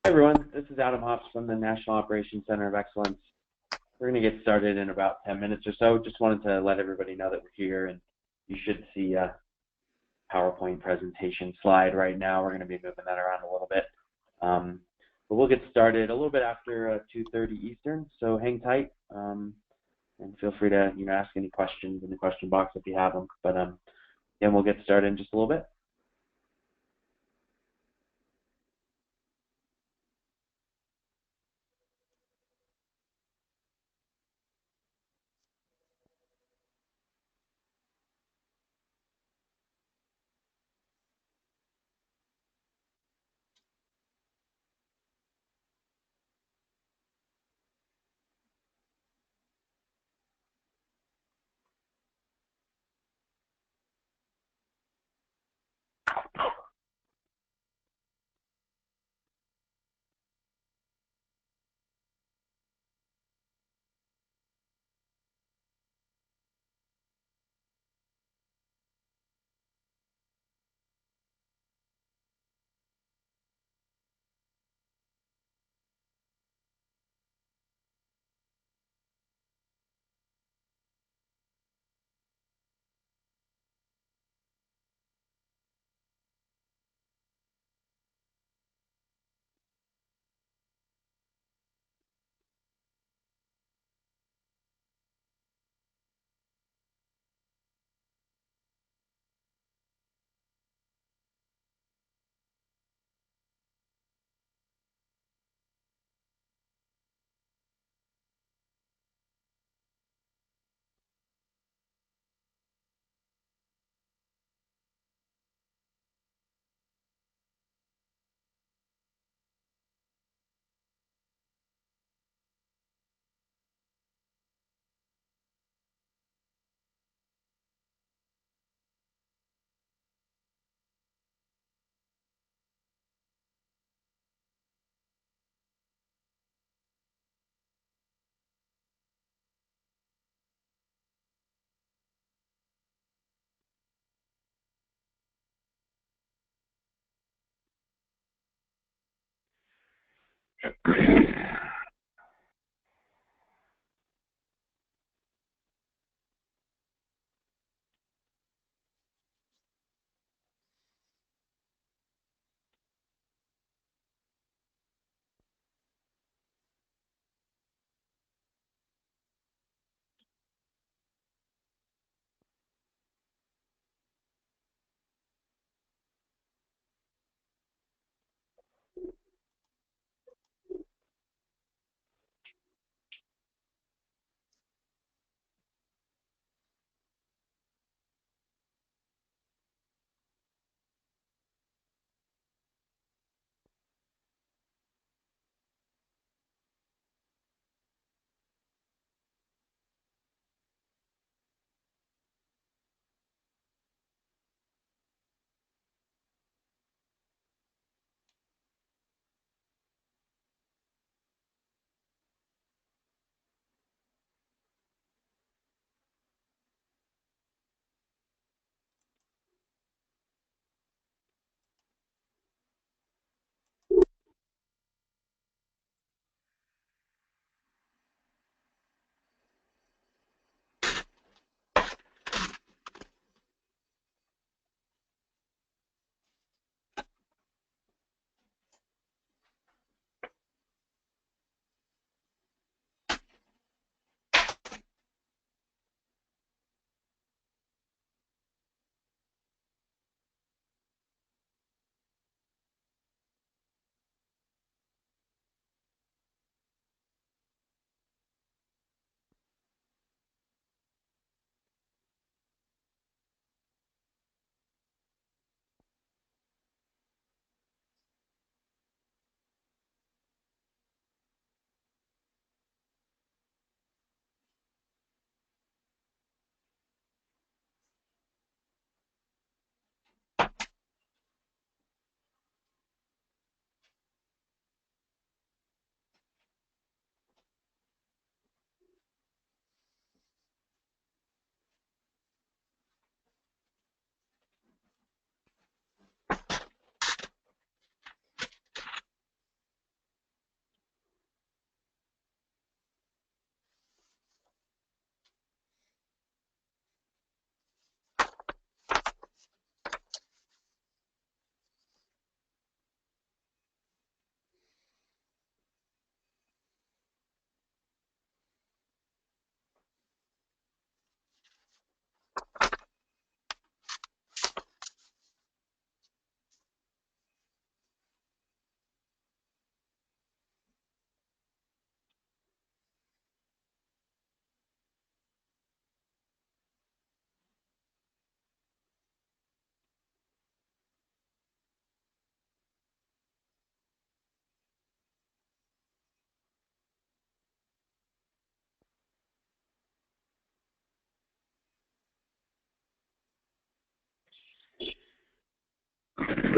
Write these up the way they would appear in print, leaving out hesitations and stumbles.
Hi everyone, this is Adam Hops from the National Operations Center of Excellence. We're going to get started in about 10 minutes or so. Just wanted to let everybody know that we're here, and you should see a PowerPoint presentation slide right now. We're going to be moving that around a little bit. But we'll get started a little bit after 2:30 Eastern, so hang tight and feel free to ask any questions in the question box if you have them. But then we'll get started in just a little bit.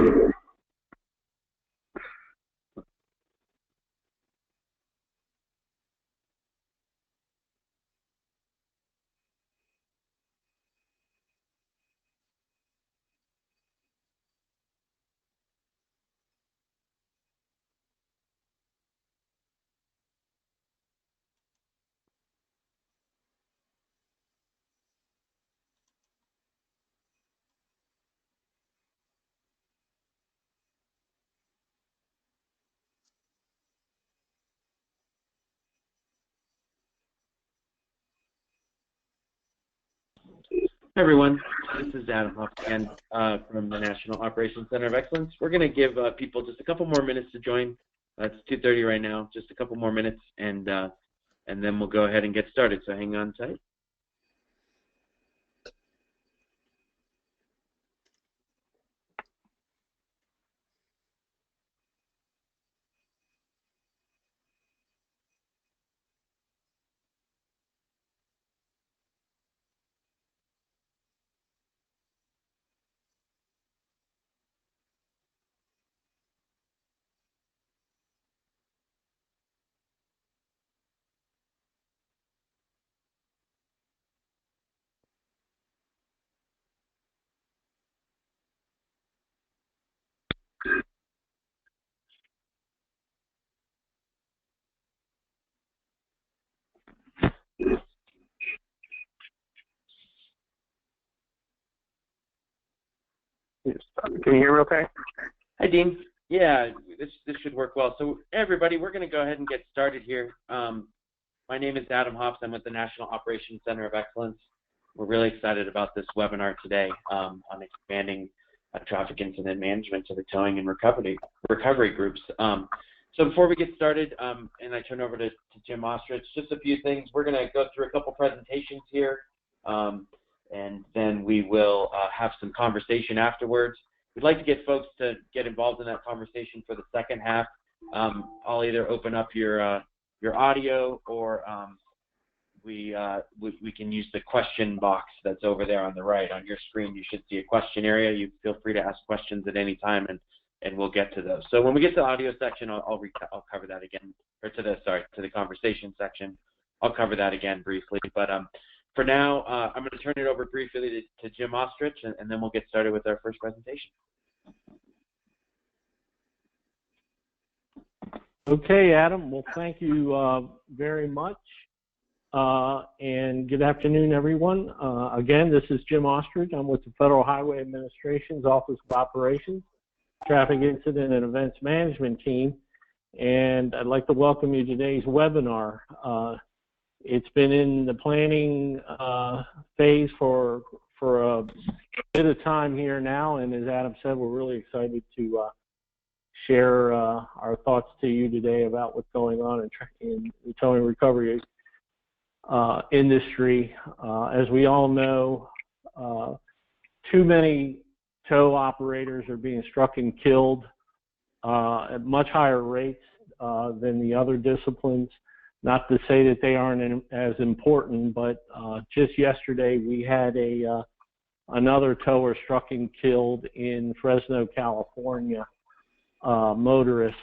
Hi everyone, this is Adam Huff again from the National Operations Center of Excellence. We're going to give people just a couple more minutes to join. It's 2:30 right now, just a couple more minutes, and then we'll go ahead and get started, so hang on tight. Can you hear me okay? Hi, Dean. Yeah, this should work well. So, everybody, we're going to go ahead and get started here. My name is Adam Hobbs. I'm with the National Operations Center of Excellence. We're really excited about this webinar today on expanding traffic incident management to the towing and recovery groups. So before we get started, and I turn over to Jim Ostrich, just a few things. We're going to go through a couple presentations here, and then we will have some conversation afterwards. We'd like to get folks to get involved in that conversation for the second half. I'll either open up your audio, or we can use the question box that's over there on the right. On your screen, you should see a question area. You feel free to ask questions at any time, and we'll get to those. So when we get to the audio section, I'll cover that again, or to the conversation section. I'll cover that again briefly. But for now, I'm going to turn it over briefly to Jim Ostrich, and then we'll get started with our first presentation. Okay, Adam. Well, thank you very much. And good afternoon, everyone. Again, this is Jim Ostrich. I'm with the Federal Highway Administration's Office of Operations, Traffic Incident and Events Management Team. And I'd like to welcome you to today's webinar. It's been in the planning phase for a bit of time here now, and as Adam said, we're really excited to share our thoughts to you today about what's going on in the towing recovery industry. As we all know, too many tow operators are being struck and killed at much higher rates than the other disciplines. Not to say that they aren't as important, but just yesterday we had another tower struck and killed in Fresno, California. Motorist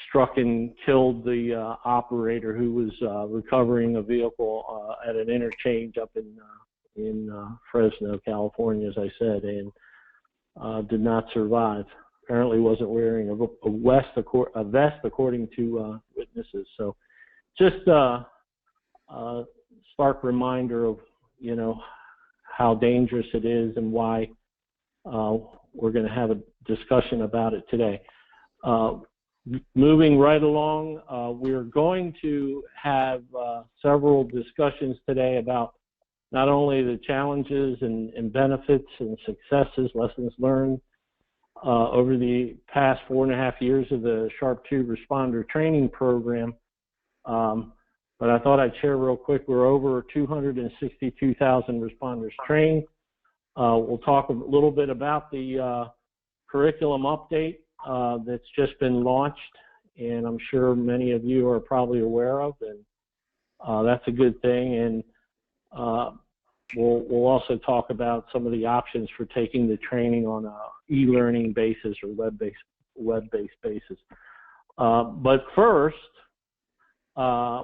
struck and killed the operator who was recovering a vehicle at an interchange up in Fresno, California, as I said, and did not survive. Apparently wasn't wearing a vest according to witnesses. So just a stark reminder of, how dangerous it is and why we're going to have a discussion about it today. Moving right along, we're going to have several discussions today about not only the challenges and benefits and successes, lessons learned over the past 4.5 years of the Sharp 2 Responder Training Program, but I thought I'd share real quick, we're over 262,000 responders trained. We'll talk a little bit about the curriculum update that's just been launched, and I'm sure many of you are probably aware of, and that's a good thing. And we'll also talk about some of the options for taking the training on a e-learning basis or web-based basis. But first,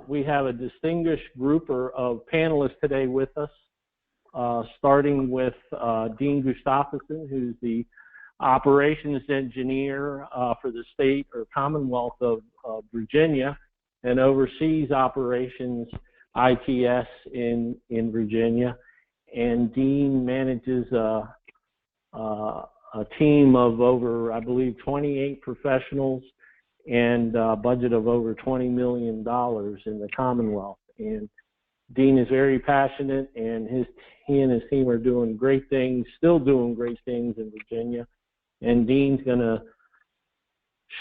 we have a distinguished group of panelists today with us, starting with Dean Gustafsson, who's the operations engineer for the state or Commonwealth of Virginia and oversees operations ITS in Virginia. And Dean manages a team of over, I believe, 28 professionals and a budget of over $20 million in the Commonwealth. And Dean is very passionate, and he and his team are doing great things, still doing great things in Virginia. And Dean's going to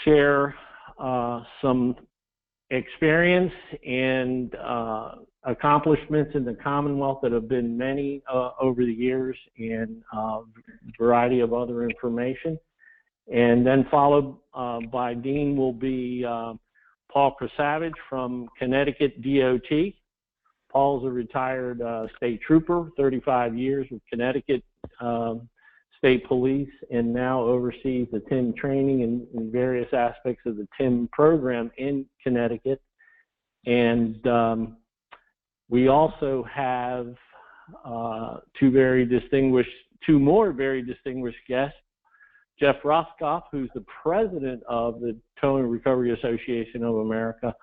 share some experience and accomplishments in the Commonwealth that have been many over the years, and a variety of other information. And then followed by Dean will be Paul Krasavage from Connecticut DOT. Paul's a retired state trooper, 35 years with Connecticut State Police, and now oversees the TIM training and various aspects of the TIM program in Connecticut. And we also have two more very distinguished guests. Jeff Roskoff, who's the president of the Towing Recovery Association of America.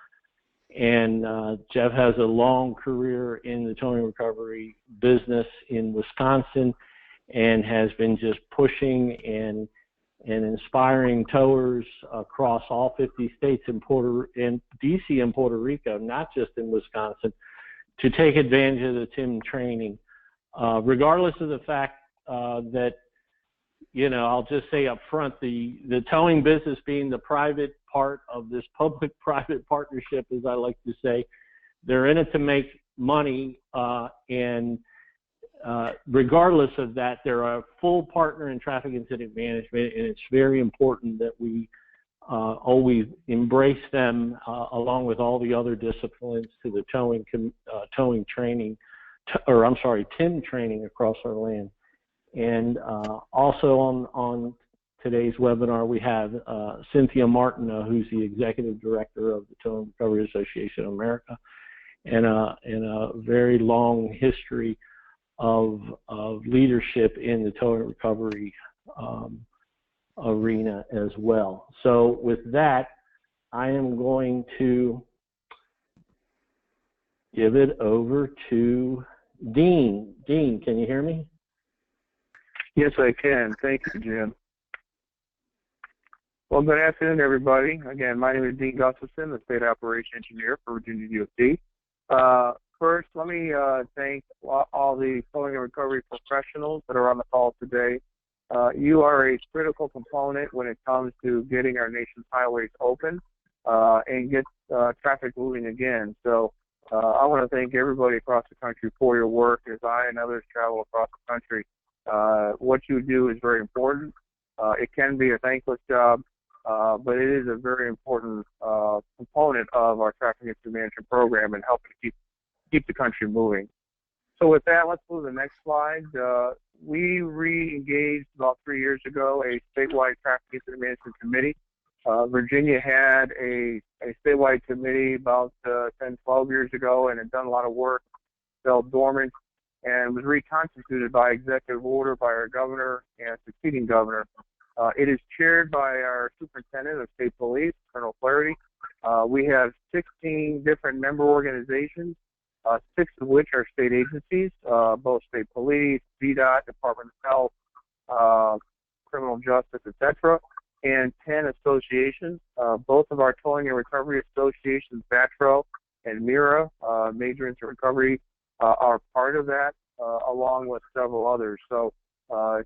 And Jeff has a long career in the towing recovery business in Wisconsin and has been just pushing and inspiring towers across all 50 states and DC and Puerto Rico, not just in Wisconsin, to take advantage of the TIM training, regardless of the fact that, I'll just say up front, the towing business being the private part of this public-private partnership, as I like to say, they're in it to make money, and regardless of that, they're a full partner in traffic incident management, and it's very important that we always embrace them along with all the other disciplines to the towing training, TIM training across our land. And also on today's webinar, we have Cynthia Martineau, who's the executive director of the Towing Recovery Association of America, and a very long history of leadership in the towing recovery arena as well. So with that, I am going to give it over to Dean. Dean, can you hear me? Yes, I can. Thank you, Jim. Well, good afternoon, everybody. Again, my name is Dean Gustafsson, the State Operation Engineer for Virginia DOT. First, let me thank all the towing and recovery professionals that are on the call today. You are a critical component when it comes to getting our nation's highways open and get traffic moving again. So I want to thank everybody across the country for your work as I and others travel across the country. What you do is very important. It can be a thankless job, but it is a very important component of our traffic incident management program and helping to keep the country moving. So with that, let's move to the next slide. We re-engaged about 3 years ago a statewide traffic incident management committee. Virginia had a statewide committee about 10, 12 years ago and had done a lot of work, fell dormant, and was reconstituted by executive order by our governor and succeeding governor. It is chaired by our superintendent of state police, Colonel Flaherty. We have 16 different member organizations, 6 of which are state agencies, both state police, VDOT, Department of Health, criminal justice, etc., and 10 associations. Both of our towing and recovery associations, VATRO and MIRA, Major Incident Recovery, are part of that, along with several others. So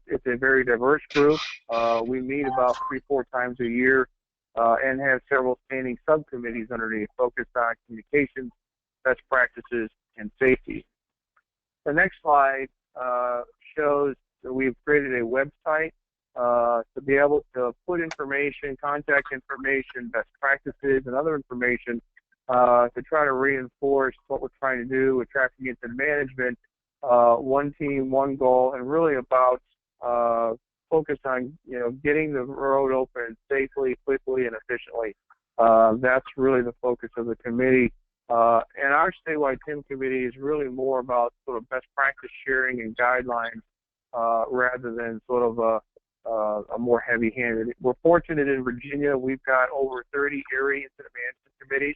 it's a very diverse group. We meet about 3-4 times a year and have several standing subcommittees underneath focused on communications, best practices, and safety. The next slide shows that we've created a website to be able to put information, contact information, best practices, and other information to try to reinforce what we're trying to do with traffic incident management one team, one goal, and really about focus on getting the road open safely, quickly, and efficiently. That's really the focus of the committee. And our statewide TIM committee is really more about sort of best practice sharing and guidelines rather than sort of a more heavy-handed. We're fortunate in Virginia. We've got over 30 area incident management committees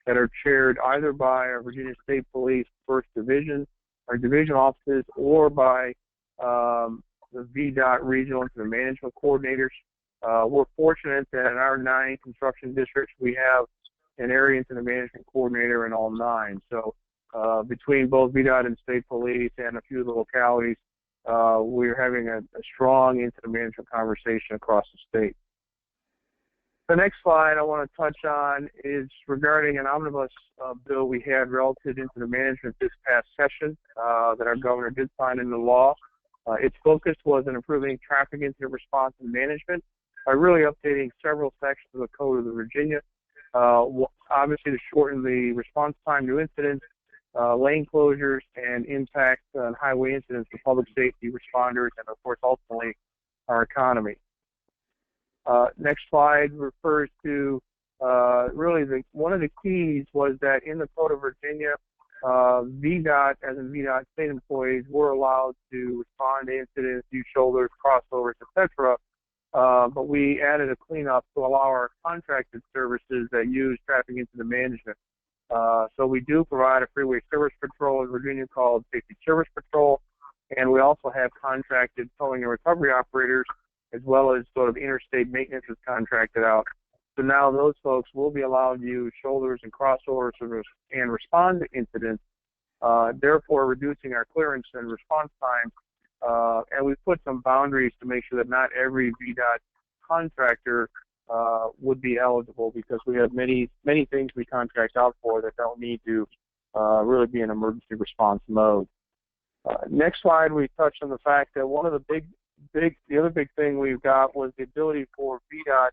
that are chaired either by our Virginia State Police First Division, our division offices, or by the VDOT Regional Incident Management Coordinators. We're fortunate that in our 9 construction districts, we have an area incident management coordinator in all 9. So between both VDOT and state police and a few of the localities, we're having a strong incident management conversation across the state. The next slide I want to touch on is regarding an omnibus bill we had relative to incident management this past session that our governor did sign into law. Its focus was on improving traffic incident response and management by really updating several sections of the Code of Virginia. Obviously to shorten the response time to incidents, lane closures, and impacts on highway incidents for public safety responders and, of course, ultimately our economy. Next slide refers to really one of the keys was that in the Code of Virginia, VDOT, as in VDOT state employees, were allowed to respond to incidents, use shoulders, crossovers, etc. But we added a cleanup to allow our contracted services that use traffic incident management. So we do provide a freeway service patrol in Virginia called Safety Service Patrol, and we also have contracted towing and recovery operators, as well as sort of interstate maintenance is contracted out. So now those folks will be allowed to use shoulders and crossovers and respond to incidents, therefore reducing our clearance and response time. And we've put some boundaries to make sure that not every VDOT contractor would be eligible, because we have many things we contract out for that don't need to really be in emergency response mode. Next slide, we touched on the fact that one of the the other big thing we've got was the ability for VDOT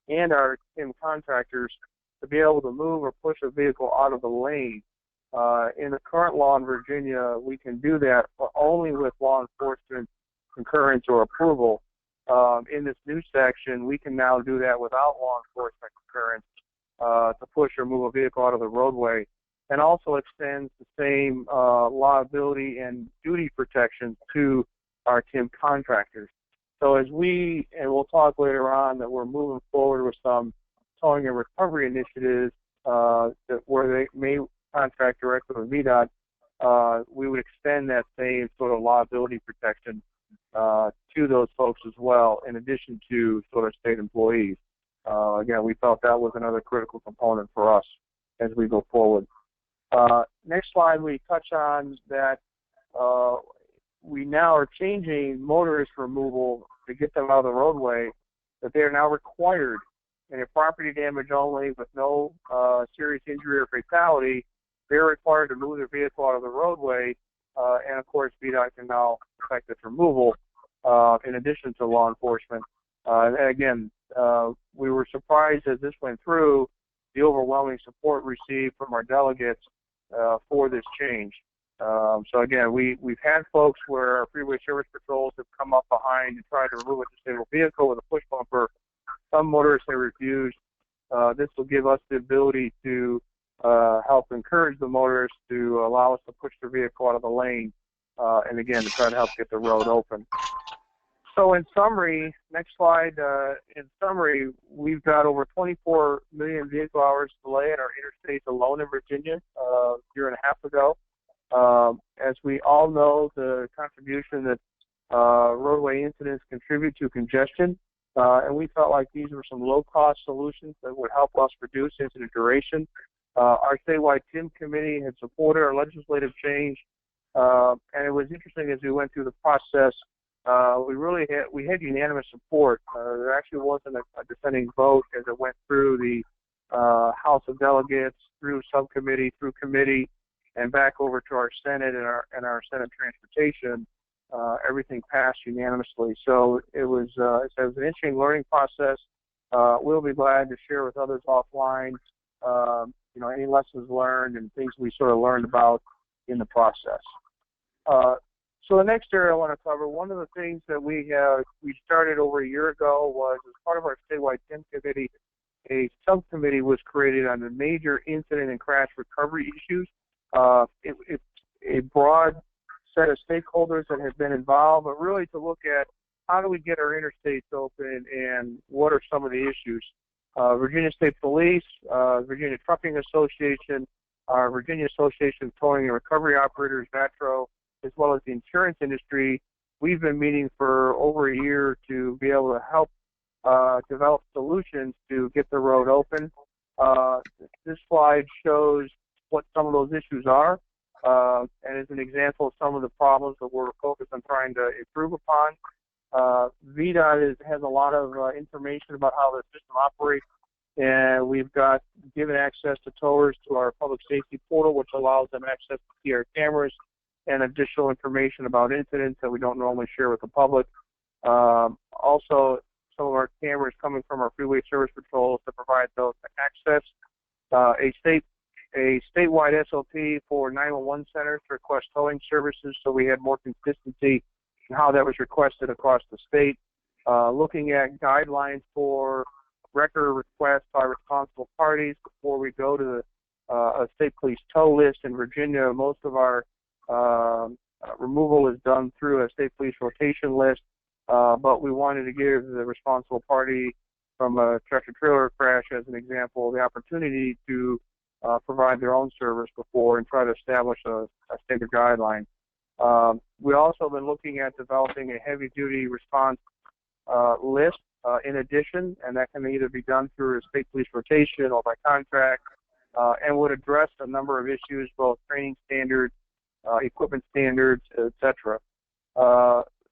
and our TIM contractors to be able to move or push a vehicle out of the lane. In the current law in Virginia, we can do that, but only with law enforcement concurrence or approval. In this new section, we can now do that without law enforcement concurrence to push or move a vehicle out of the roadway, and also extends the same liability and duty protections to our TIM contractors. So as and we'll talk later on, that we're moving forward with some towing and recovery initiatives where they may contract directly with VDOT, we would extend that same sort of liability protection to those folks as well, in addition to sort of state employees. Again, we felt that was another critical component for us as we go forward. Next slide, we touch on that we now are changing motorist removal to get them out of the roadway, that they are now required, and if property damage only with no serious injury or fatality, they're required to move their vehicle out of the roadway, and of course VDOT can now effect this removal in addition to law enforcement. And again, we were surprised as this went through the overwhelming support received from our delegates for this change. So again, we've had folks where our freeway service patrols have come up behind and tried to remove a disabled vehicle with a push bumper. Some motorists have refused. This will give us the ability to help encourage the motorists to allow us to push their vehicle out of the lane, and again, to try to help get the road open. So in summary, next slide, in summary, we've got over 24 million vehicle hours delay in our interstates alone in Virginia a year and a half ago. As we all know, the contribution that roadway incidents contribute to congestion, and we felt like these were some low-cost solutions that would help us reduce incident duration. Our statewide TIM committee had supported our legislative change, and it was interesting as we went through the process. We had unanimous support. There actually wasn't a dissenting vote as it went through the House of Delegates, through subcommittee, through committee, and back over to our Senate and our Senate Transportation. Everything passed unanimously. So it was an interesting learning process. We'll be glad to share with others offline, any lessons learned and things we sort of learned about in the process. So the next area I want to cover, one of the things that we started over a year ago was, as part of our statewide TIM committee, a subcommittee was created on the major incident and crash recovery issues. It's a broad set of stakeholders that have been involved, but really to look at how do we get our interstates open and what are some of the issues. Virginia State Police, Virginia Trucking Association, our Virginia Association of Towing and Recovery Operators, VATRO, as well as the insurance industry, we've been meeting for over a year to be able to help develop solutions to get the road open. This slide shows what some of those issues are, and is an example of some of the problems that we're focused on trying to improve upon. VDOT has a lot of information about how the system operates, and we've got given access to towers to our public safety portal, which allows them access to TR cameras and additional information about incidents that we don't normally share with the public. Also, some of our cameras coming from our freeway service patrols to provide those access. A statewide SOP for 911 centers to request towing services, so we had more consistency in how that was requested across the state. Looking at guidelines for record requests by responsible parties before we go to a state police tow list. In Virginia, most of our removal is done through a state police rotation list, but we wanted to give the responsible party from a tractor-trailer crash, as an example, the opportunity to provide their own service before and try to establish a standard guideline. We also have been looking at developing a heavy-duty response list in addition, and that can either be done through a state police rotation or by contract, and would address a number of issues, both training standards, equipment standards, etc.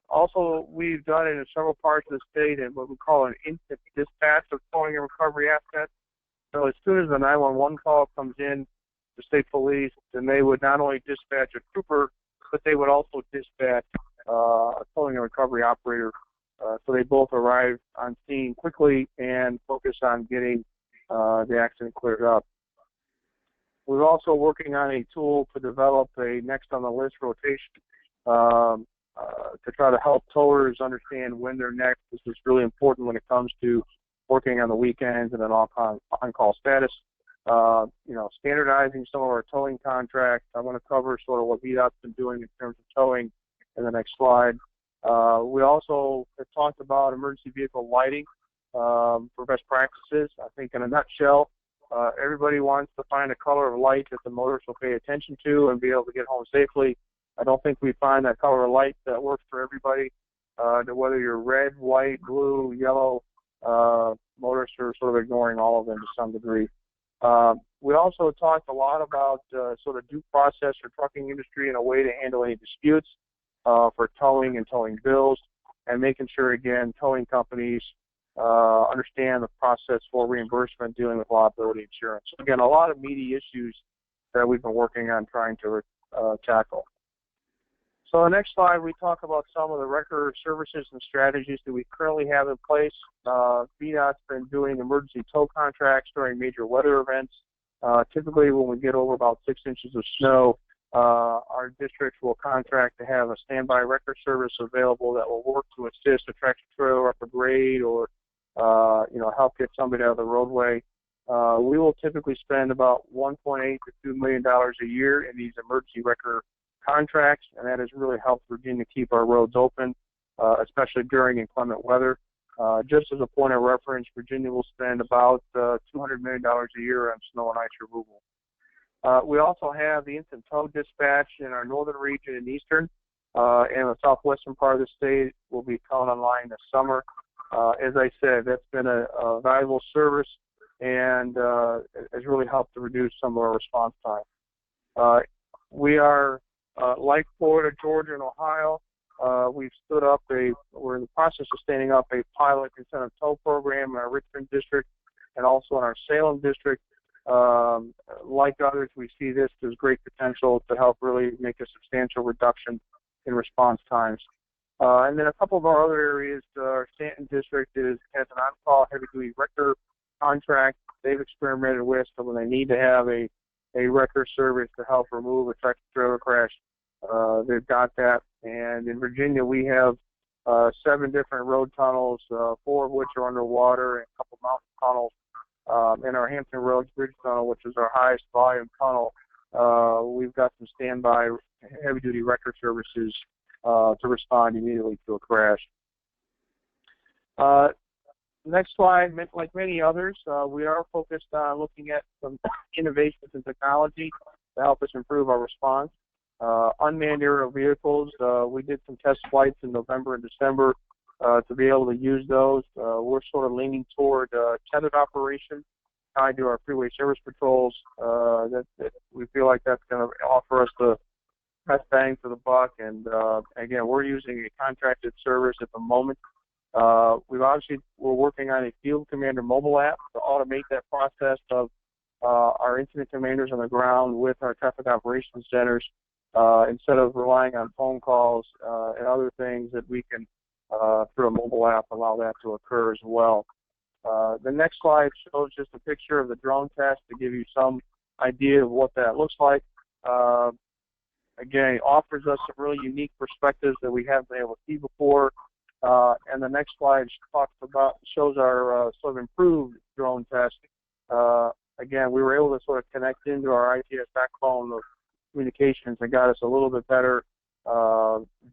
Also, we've done it in several parts of the state in what we call an instant dispatch of towing and recovery assets. So as soon as the 911 call comes in to state police, then they would not only dispatch a trooper, but they would also dispatch a towing and recovery operator. So they both arrive on scene quickly and focus on getting the accident cleared up. We're also working on a tool to develop a next on the list rotation to try to help towers understand when they're next. This is really important when it comes to working on the weekends and an on-call status. Standardizing some of our towing contracts. I want to cover sort of what VDOT's been doing in terms of towing in the next slide. We also have talked about emergency vehicle lighting for best practices. I think in a nutshell, everybody wants to find a color of light that the motorists will pay attention to and be able to get home safely. I don't think we find that color of light that works for everybody. Whether you're red, white, blue, yellow, motorists are sort of ignoring all of them to some degree. We also talked a lot about sort of due process for trucking industry and a way to handle any disputes for towing and towing bills, and making sure, again, towing companies understand the process for reimbursement dealing with liability insurance. Again, a lot of meaty issues that we've been working on trying to tackle. So the next slide, we talk about some of the record services and strategies that we currently have in place. VDOT's been doing emergency tow contracts during major weather events. Typically, when we get over about 6 inches of snow, our districts will contract to have a standby record service available that will work to assist a tractor trailer up a grade or help get somebody out of the roadway. We will typically spend about $1.8 to $2 million a year in these emergency record contracts, and that has really helped Virginia keep our roads open, especially during inclement weather. Just as a point of reference, Virginia will spend about $200 million a year on snow and ice removal. We also have the instant tow dispatch in our northern region and eastern, and the southwestern part of the state will be coming online this summer. As I said, that's been a valuable service and has really helped to reduce some of our response time. We are, like Florida, Georgia, and Ohio, we're in the process of standing up a pilot incentive tow program in our Richmond district and also in our Salem district. Like others, we see this as great potential to help really make a substantial reduction in response times. And then a couple of our other areas, our Stanton district has an on-call heavy-duty wrecker contract they've experimented with, so when they need to have a wrecker service to help remove a tractor-trailer crash, they've got that. And in Virginia, we have 7 different road tunnels, 4 of which are underwater, and a couple mountain tunnels. In our Hampton Roads Bridge Tunnel, which is our highest volume tunnel, we've got some standby heavy-duty record services to respond immediately to a crash. Next slide, like many others, we are focused on looking at some innovations in technology to help us improve our response. Unmanned aerial vehicles, we did some test flights in November and December to be able to use those. We're sort of leaning toward tethered operation tied to our freeway service patrols. That we feel like that's going to offer us the best bang for the buck. And again, we're using a contracted service at the moment. We're working on a field commander mobile app to automate that process of our incident commanders on the ground with our traffic operations centers, instead of relying on phone calls and other things that we can, through a mobile app, allow that to occur as well. The next slide shows just a picture of the drone test to give you some idea of what that looks like. Again, it offers us some really unique perspectives that we haven't been able to see before. And the next slide shows our sort of improved drone test. Again, we were able to sort of connect into our ITS backbone of communications and got us a little bit better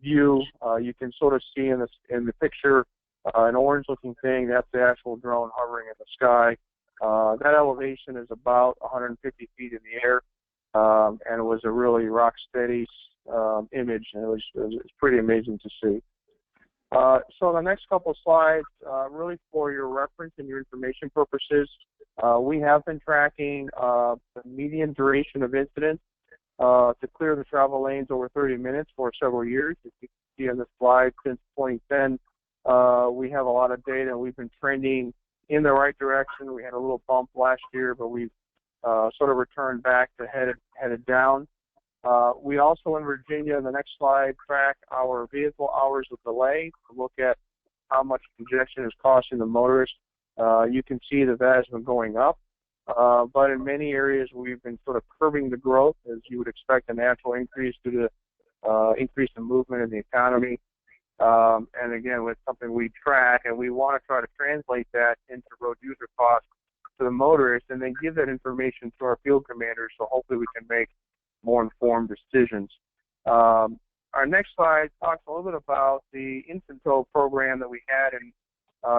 view. You can sort of see in the picture an orange-looking thing. That's the actual drone hovering in the sky. That elevation is about 150 feet in the air, and it was a really rock-steady image, and it was pretty amazing to see. So the next couple of slides, really for your reference and your information purposes, we have been tracking the median duration of incidents to clear the travel lanes over 30 minutes for several years. As you can see on the slide, since 2010, we have a lot of data, and we've been trending in the right direction. We had a little bump last year, but we've sort of returned back to headed down. We also, in Virginia, in the next slide, track our vehicle hours of delay to look at how much congestion is costing the motorist. You can see that has been going up, but in many areas we've been sort of curbing the growth, as you would expect a natural increase due to increase in movement in the economy. And again, with something we track, and we want to try to translate that into road user costs to the motorist, and then give that information to our field commanders, so hopefully we can make more informed decisions. Our next slide talks a little bit about the infant tow program that we had in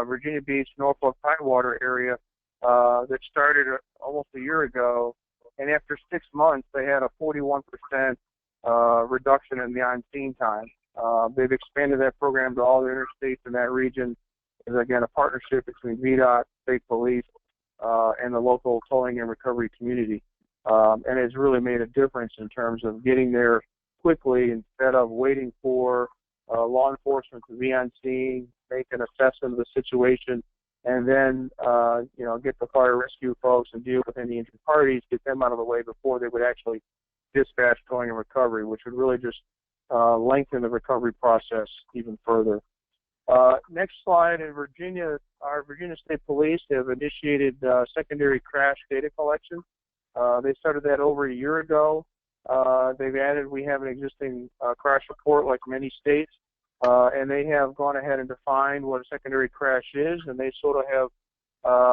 Virginia Beach, Norfolk, Tidewater area that started almost a year ago. And after 6 months, they had a 41% reduction in the on-scene time. They've expanded that program to all the interstates in that region. It's, again, a partnership between VDOT, state police, and the local towing and recovery community. And it's really made a difference in terms of getting there quickly instead of waiting for law enforcement to be on scene, make an assessment of the situation, and then get the fire rescue folks and deal with any injured parties, get them out of the way before they would actually dispatch towing and recovery, which would really just lengthen the recovery process even further. Next slide. In Virginia, our Virginia State Police have initiated secondary crash data collection. They started that over a year ago. We have an existing crash report like many states, and they have gone ahead and defined what a secondary crash is, and they sort of have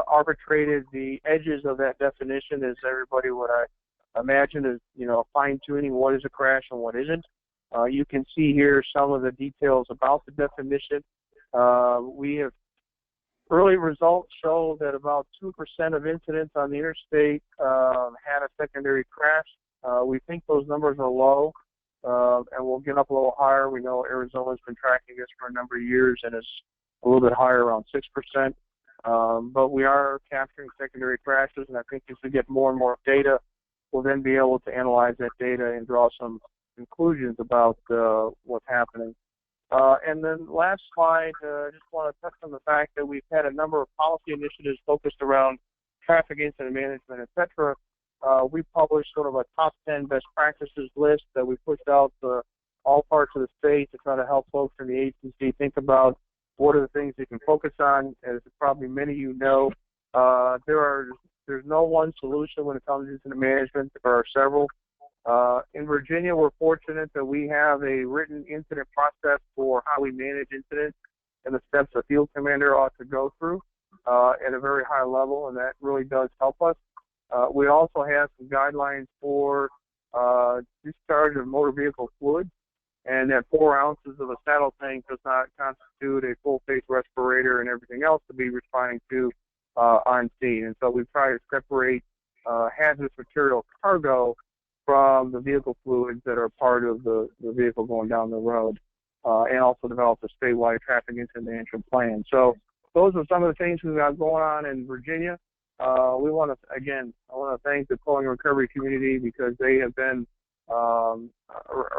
arbitrated the edges of that definition, as everybody would imagine is, fine-tuning what is a crash and what isn't. You can see here some of the details about the definition. Early results show that about 2% of incidents on the interstate had a secondary crash. We think those numbers are low, and we'll get up a little higher. We know Arizona's been tracking this for a number of years, and it's a little bit higher, around 6%. But we are capturing secondary crashes, and I think as we get more and more data, we'll then be able to analyze that data and draw some conclusions about what's happening. And then last slide, I just want to touch on the fact that we've had a number of policy initiatives focused around traffic incident management, etc. We published sort of a top 10 best practices list that we pushed out to all parts of the state to try to help folks in the agency think about what are the things they can focus on. As probably many of you know, there's no one solution when it comes to incident management. There are several. In Virginia, we're fortunate that we have a written incident process for how we manage incidents and the steps a field commander ought to go through at a very high level, and that really does help us. We also have some guidelines for discharge of motor vehicle fluid, and that 4 ounces of a saddle tank does not constitute a full-face respirator and everything else to be responding to on scene. And so we try to separate hazardous material cargo from the vehicle fluids that are part of the vehicle going down the road, and also develop a statewide traffic incident management plan. So those are some of the things we've got going on in Virginia. I want to thank the towing and recovery community because they have been a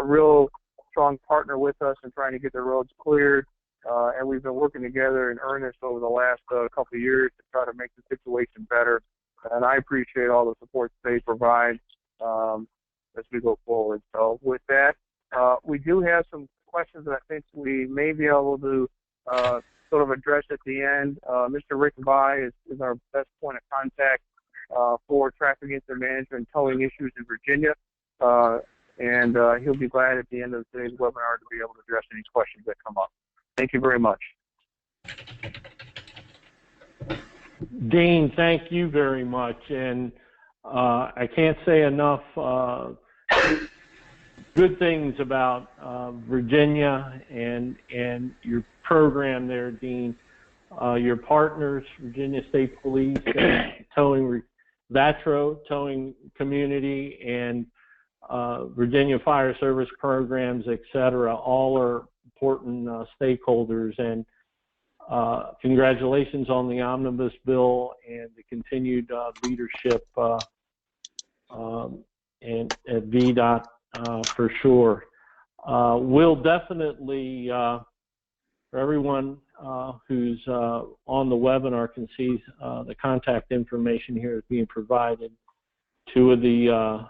real strong partner with us in trying to get the roads cleared, and we've been working together in earnest over the last couple of years to try to make the situation better. And I appreciate all the support they provide as we go forward. So with that, we do have some questions that I think we may be able to sort of address at the end. Mr. Rick Vai is our best point of contact for traffic incident management and towing issues in Virginia. And he'll be glad at the end of today's webinar to be able to address any questions that come up. Thank you very much. Dean, thank you very much. And I can't say enough good things about Virginia and your program there, Dean. Your partners, Virginia State Police, towing VATRO, towing community, and Virginia Fire Service programs, et cetera, all are important stakeholders. And congratulations on the omnibus bill and the continued leadership and at VDOT for sure. We'll definitely, for everyone who's on the webinar can see the contact information here is being provided. 2 of the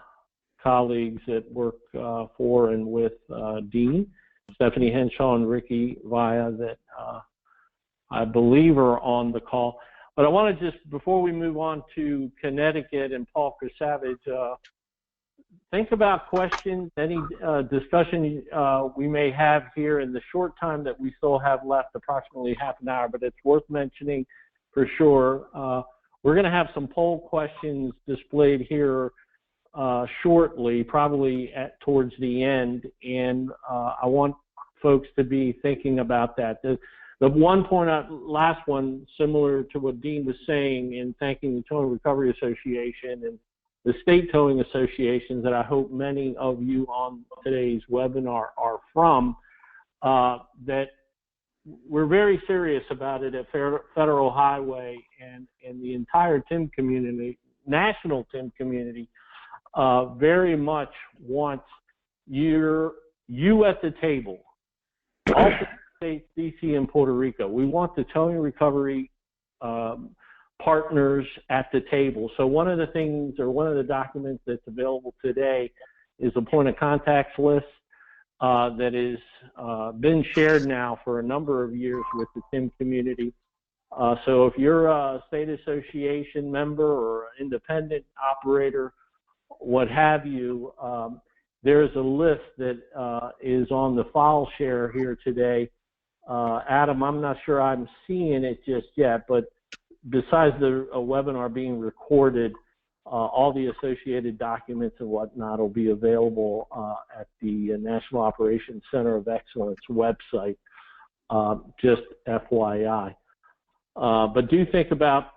colleagues that work for and with Dean, Stephanie Henshaw and Ricky Vaya, that I believe are on the call. But I want to just, before we move on to Connecticut and Paul Krasavage, think about questions, any discussion we may have here in the short time that we still have left, approximately half an hour, but it's worth mentioning for sure. We're going to have some poll questions displayed here shortly, probably towards the end, and I want folks to be thinking about that. The one point, last one, similar to what Dean was saying in thanking the Towing Recovery Association and the state towing associations that I hope many of you on today's webinar are from, that we're very serious about it at Federal Highway, and the entire TIM community, national TIM community, very much wants you at the table. All 50 states, DC, and Puerto Rico. We want the towing recovery partners at the table. So one of the things, or one of the documents that's available today, is a point of contacts list that has been shared now for a number of years with the TIM community. So if you're a state association member or an independent operator, what have you, there's a list that is on the file share here today. Adam, I'm not sure I'm seeing it just yet, but besides the webinar being recorded, all the associated documents and whatnot will be available at the National Operations Center of Excellence website, just FYI. But do think about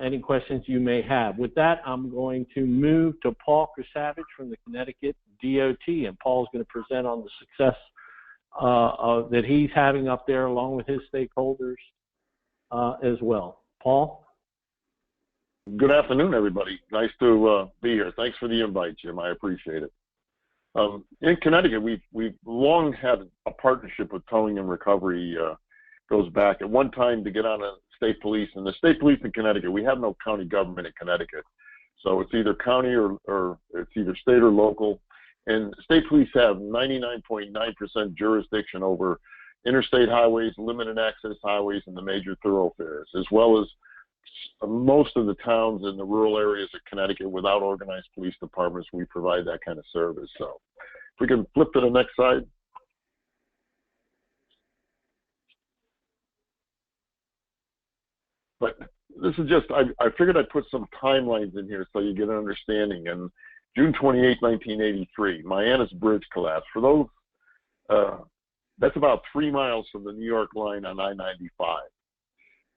any questions you may have. With that, I'm going to move to Paul Krasavage from the Connecticut DOT, and Paul's going to present on the success that he's having up there along with his stakeholders as well. Paul? Good afternoon, everybody. Nice to be here. Thanks for the invite, Jim. I appreciate it. In Connecticut, we've long had a partnership with Towing and Recovery. Goes back at one time to get on a state police, and the state police in Connecticut, we have no county government in Connecticut, so it's either county or it's either state or local. And state police have 99.9% jurisdiction over interstate highways, limited access highways, and the major thoroughfares, as well as most of the towns in the rural areas of Connecticut without organized police departments, we provide that kind of service. So if we can flip to the next slide. But this is just, I figured I'd put some timelines in here so you get an understanding. And June 28, 1983, Mianus Bridge collapsed. For those, that's about 3 miles from the New York line on I-95.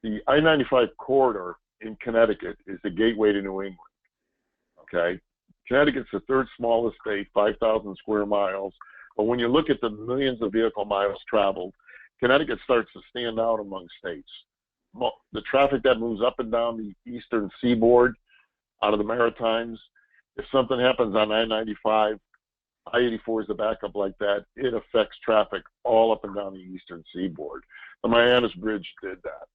The I-95 corridor in Connecticut is the gateway to New England, okay? Connecticut's the third smallest state, 5,000 square miles. But when you look at the millions of vehicle miles traveled, Connecticut starts to stand out among states. The traffic that moves up and down the eastern seaboard out of the Maritimes, if something happens on I-95, I-84 is the backup like that, it affects traffic all up and down the eastern seaboard. The Mianus Bridge did that.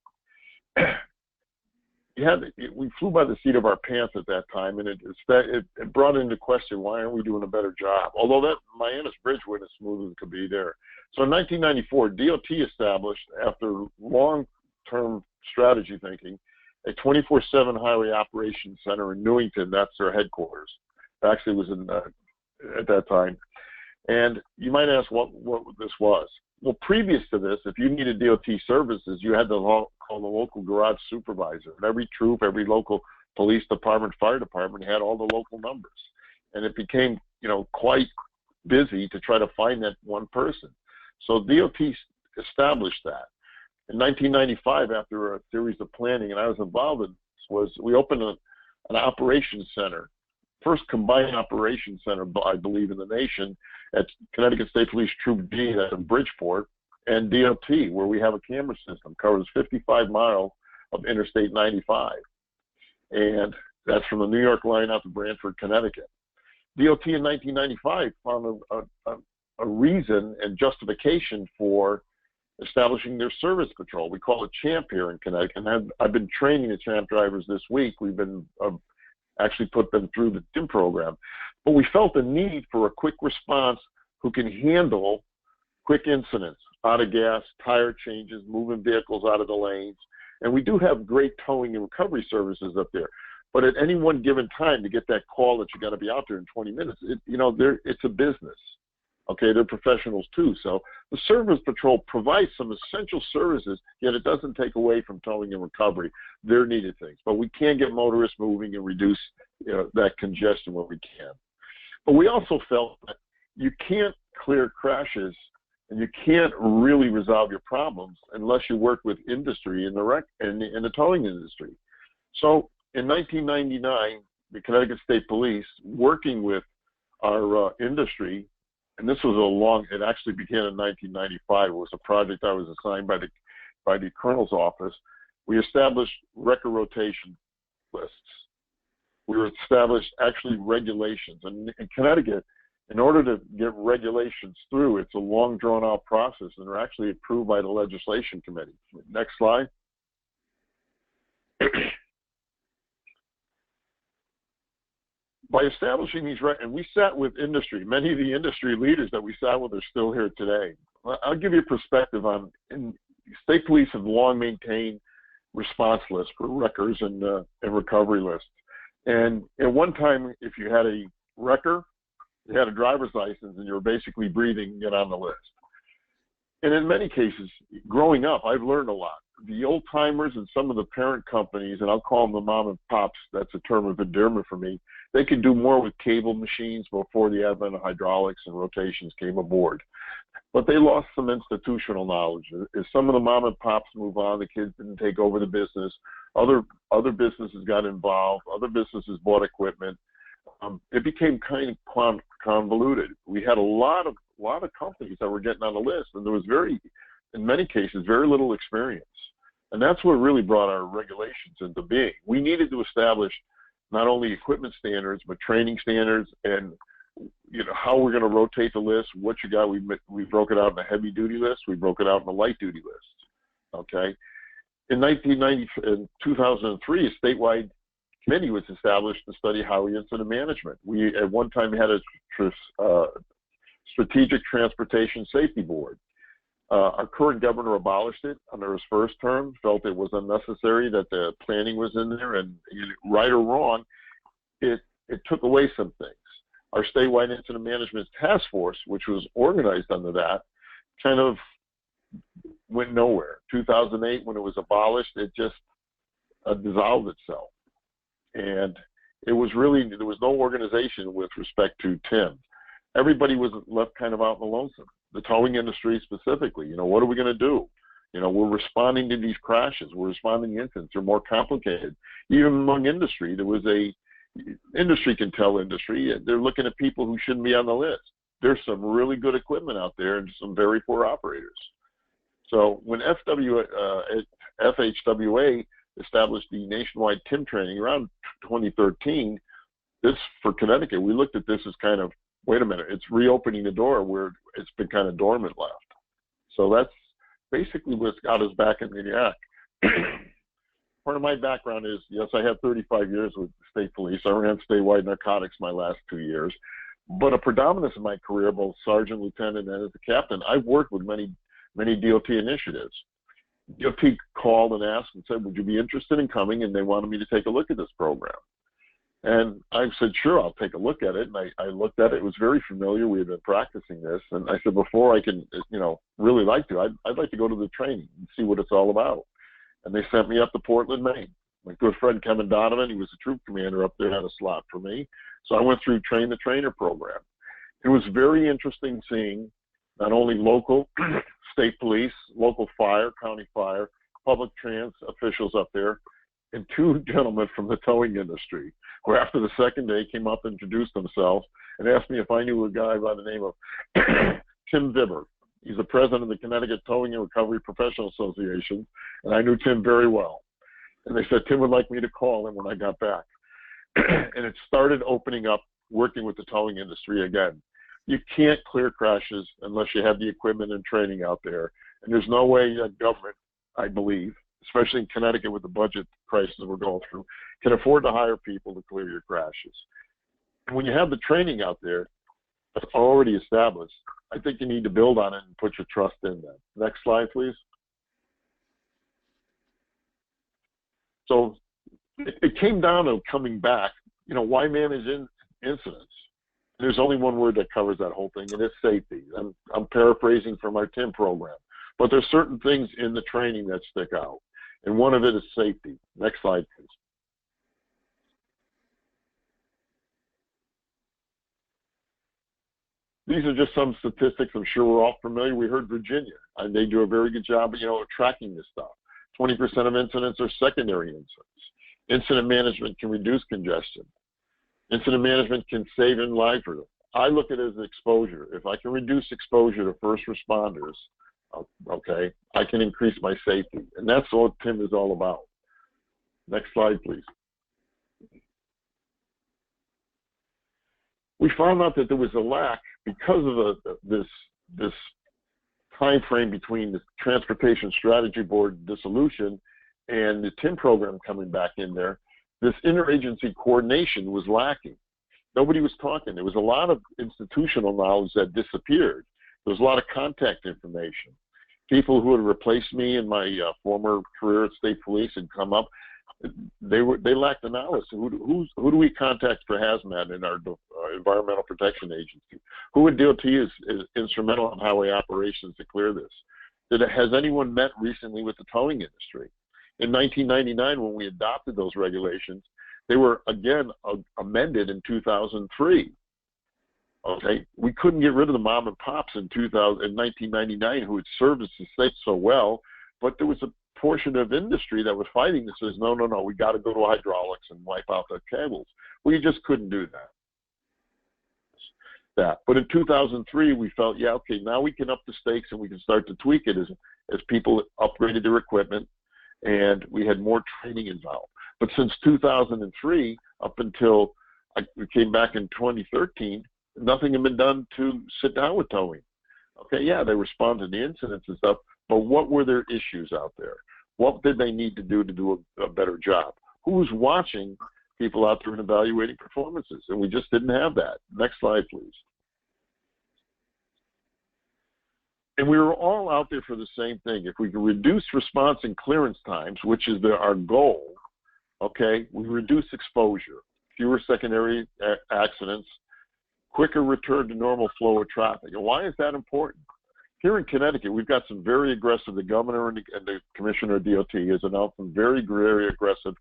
We flew by the seat of our pants at that time, and it brought into question, why aren't we doing a better job? Although that Mianus Bridge wasn't as smooth as it could be there. So in 1994, DOT established, after long-term strategy thinking, a 24/7 highway operations center in Newington. That's their headquarters. It actually was in at that time. And you might ask what this was. Well, previous to this, if you needed DOT services, you had to call the local garage supervisor. And every troop, every local police department, fire department had all the local numbers. And it became, quite busy to try to find that one person. So DOT established that. In 1995, after a series of planning, and I was involved in this, we opened an operations center, first combined operations center, I believe, in the nation, at Connecticut State Police Troop G, that's in Bridgeport, and DOT, where we have a camera system, covers 55 miles of Interstate 95. And that's from the New York line out to Branford, Connecticut. DOT in 1995 found a reason and justification for establishing their service patrol. We call it CHAMP here in Connecticut. And I've been training the CHAMP drivers this week. We've been actually put them through the TIM program. But we felt the need for a quick response who can handle quick incidents, out of gas, tire changes, moving vehicles out of the lanes. And we do have great towing and recovery services up there. But at any one given time, to get that call that you got to be out there in 20 minutes, it's a business. Okay, they're professionals too. So the Service Patrol provides some essential services, yet it doesn't take away from towing and recovery. They're needed things. But we can get motorists moving and reduce that congestion where we can. But we also felt that you can't clear crashes and you can't really resolve your problems unless you work with industry in the towing industry. So in 1999, the Connecticut State Police, working with our industry, and this was it actually began in 1995. It was a project I was assigned by the colonel's office. We established record rotation lists. We established actually regulations. And in Connecticut, in order to get regulations through, it's a long drawn out process, and they're actually approved by the legislation committee. Next slide. By establishing these, and we sat with industry, many of the industry leaders that we sat with are still here today. I'll give you a perspective on, state police have long maintained response lists for wreckers and recovery lists. And at one time, if you had a wrecker, you had a driver's license, and you were basically breathing, get on the list. And in many cases, growing up, I've learned a lot. The old timers and some of the parent companies, and I'll call them the mom and pops, that's a term of endearment for me, they could do more with cable machines before the advent of hydraulics and rotations came aboard. But they lost some institutional knowledge. As some of the mom and pops move on, the kids didn't take over the business. Other businesses got involved. Other businesses bought equipment. It became kind of convoluted. We had a lot of companies that were getting on the list, and there was in many cases, very little experience. And that's what really brought our regulations into being. We needed to establish not only equipment standards, but training standards, and how we're going to rotate the list, what you got. We broke it out in a heavy duty list. We broke it out in a light duty list. Okay. In 2003, a statewide committee was established to study highway incident management. We at one time had a strategic transportation safety board. Our current governor abolished it under his first term, felt it was unnecessary, that the planning was in there, and right or wrong, it took away some things. Our statewide incident management task force, which was organized under that, kind of went nowhere. 2008, when it was abolished, it just dissolved itself. And it was really, there was no organization with respect to TIM. Everybody was left kind of out in the lonesome. The towing industry specifically, what are we going to do? We're responding to these crashes. We're responding to incidents. They're more complicated. Even among industry, there was industry can tell industry, they're looking at people who shouldn't be on the list. There's some really good equipment out there and some very poor operators. So when FHWA established the nationwide TIM training around 2013, this, for Connecticut, we looked at this as kind of, wait a minute, it's reopening the door where it's been kind of dormant left. So that's basically what's got us back in the act. Part of my background is, yes, I had 35 years with the state police. I ran statewide narcotics my last 2 years. But a predominance of my career, both sergeant, lieutenant, and as a captain, I've worked with many DOT initiatives. DOT called and asked and said, would you be interested in coming? And they wanted me to take a look at this program. And I said, sure, I'll take a look at it. And I looked at it. It was very familiar. We had been practicing this. And I said, before I can, really like to, I'd like to go to the training and see what it's all about. And they sent me up to Portland, Maine. My good friend Kevin Donovan, he was a troop commander up there, had a slot for me. So I went through Train the Trainer program. It was very interesting seeing not only local state police, local fire, county fire, public trans officials up there, and two gentlemen from the towing industry, who after the second day came up and introduced themselves and asked me if I knew a guy by the name of Tim Vibber. He's the president of the Connecticut Towing and Recovery Professional Association, and I knew Tim very well. And they said Tim would like me to call him when I got back. And it started opening up, working with the towing industry again. You can't clear crashes unless you have the equipment and training out there. And there's no way that government, I believe, especially in Connecticut with the budget crisis we're going through, can afford to hire people to clear your crashes. And when you have the training out there that's already established, I think you need to build on it and put your trust in them. Next slide, please. So it came down to coming back, why manage incidents? There's only one word that covers that whole thing, and it's safety. I'm paraphrasing from our TIM program. But there's certain things in the training that stick out, and one of it is safety. Next slide, please. These are just some statistics I'm sure we're all familiar. We heard Virginia, and they do a very good job of tracking this stuff. 20% of incidents are secondary incidents. Incident management can reduce congestion. Incident management can save in livelihood. I look at it as exposure. If I can reduce exposure to first responders, okay, I can increase my safety. And that's what TIM is all about. Next slide, please. We found out that there was a lack because of this time frame between the Transportation Strategy Board dissolution and the TIM program coming back in there. This interagency coordination was lacking. Nobody was talking. There was a lot of institutional knowledge that disappeared. There was a lot of contact information. People who had replaced me in my former career at state police had come up. They lacked the knowledge. Who do we contact for hazmat in our environmental protection agency? Who at DOT is instrumental in highway operations to clear this? Has anyone met recently with the towing industry? In 1999, when we adopted those regulations, they were again amended in 2003. Okay, we couldn't get rid of the mom and pops in 1999 who had serviced the state so well, but there was a portion of industry that was fighting that says, no, we got to go to hydraulics and wipe out the cables. We just couldn't do that. But in 2003, we felt, yeah, okay, now we can up the stakes and we can start to tweak it as people upgraded their equipment and we had more training involved. But since 2003 up until we came back in 2013, nothing had been done to sit down with towing. Okay, yeah, they responded to the incidents and stuff, but what were their issues out there? What did they need to do a better job? Who was watching people out there and evaluating performances? And we just didn't have that. Next slide, please. And we were all out there for the same thing. If we can reduce response and clearance times, which is our goal, okay, we reduce exposure, fewer secondary accidents, quicker return to normal flow of traffic. And why is that important? Here in Connecticut, we've got some very aggressive, the governor and the commissioner of DOT has announced some very, very aggressive,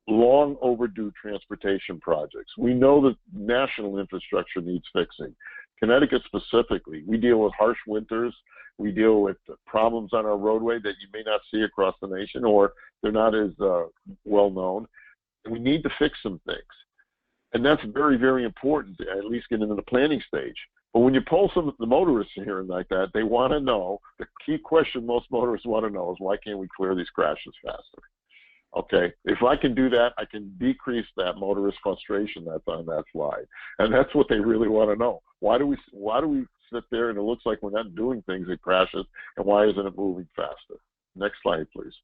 long overdue transportation projects. We know that national infrastructure needs fixing. Connecticut specifically, we deal with harsh winters. We deal with problems on our roadway that you may not see across the nation, or they're not as well known. We need to fix some things. And that's very, very important to at least get into the planning stage. But when you poll some of the motorists here like that, they want to know, the key question most motorists want to know is, why can't we clear these crashes faster? Okay, if I can do that, I can decrease that motorist frustration that's on that slide. And that's what they really want to know. Why do we sit there and it looks like we're not doing things, it crashes, and why isn't it moving faster? Next slide, please.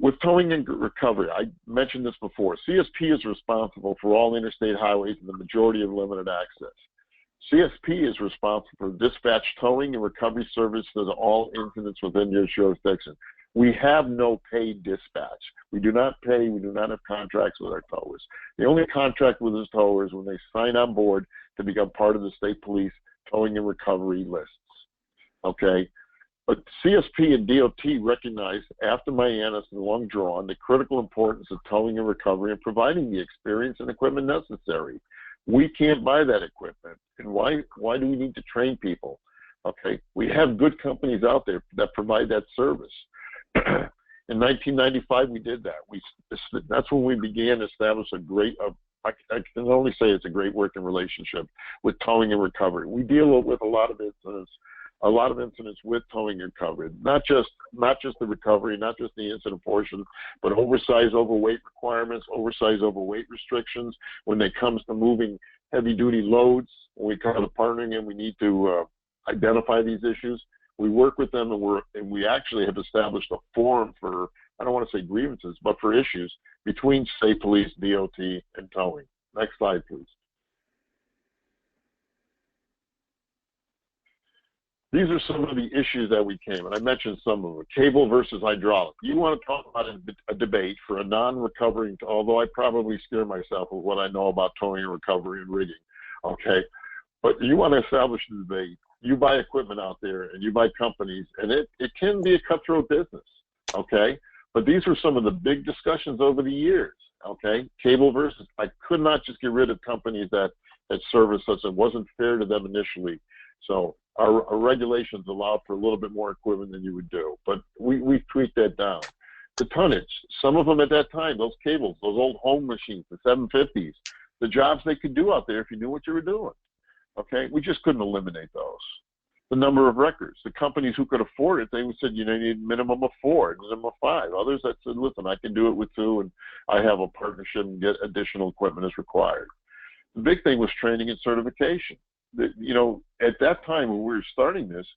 With towing and recovery, I mentioned this before, CSP is responsible for all interstate highways and the majority of limited access. CSP is responsible for dispatch towing and recovery services to all incidents within your jurisdiction. We have no paid dispatch. We do not pay, we do not have contracts with our towers. The only contract with the towers is when they sign on board to become part of the state police towing and recovery lists, okay? But CSP and DOT recognize, after Miamis and Long Drawn, the critical importance of towing and recovery and providing the experience and equipment necessary. We can't buy that equipment. And why do we need to train people? Okay, we have good companies out there that provide that service. In 1995, we did that. That's when we began to establish a great, I can only say it's a great working relationship with towing and recovery. We deal with a lot of incidents with towing and recovery, not just the recovery, not just the incident portion, but oversized overweight requirements, oversized overweight restrictions. When it comes to moving heavy duty loads, when we come to partnering and we need to identify these issues, we work with them, and we actually have established a forum for, I don't want to say grievances, but for issues between state police, DOT, and towing. Next slide, please. These are some of the issues that we came, and I mentioned some of them. Cable versus hydraulic. You want to talk about a debate for a non-recovering, although I probably scare myself with what I know about towing and recovery and rigging, okay? But you want to establish the debate. You buy equipment out there, and you buy companies, and it can be a cutthroat business, okay? But these are some of the big discussions over the years, okay? Cable versus, I could not just get rid of companies that service us. It wasn't fair to them initially. So our regulations allow for a little bit more equipment than you would do, but we've tweaked that down. The tonnage, some of them at that time, those cables, those old home machines, the 750s, the jobs they could do out there if you knew what you were doing, okay? We just couldn't eliminate those. The number of records, the companies who could afford it, they said, you know, you need a minimum of 4, minimum of 5. Others that said, listen, I can do it with 2, and I have a partnership and get additional equipment as required. The big thing was training and certification. You know, at that time when we were starting this,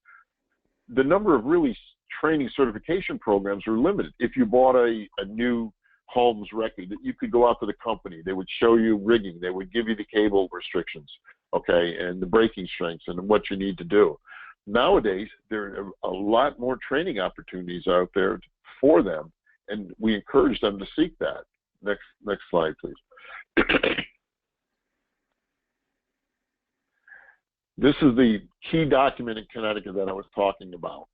the number of really training certification programs were limited. If you bought a new Holmes record, that you could go out to the company, they would show you rigging, they would give you the cable restrictions, okay, and the braking strengths and what you need to do. Nowadays, there are a lot more training opportunities out there for them, and we encourage them to seek that. Next slide, please. This is the key document in Connecticut that I was talking about.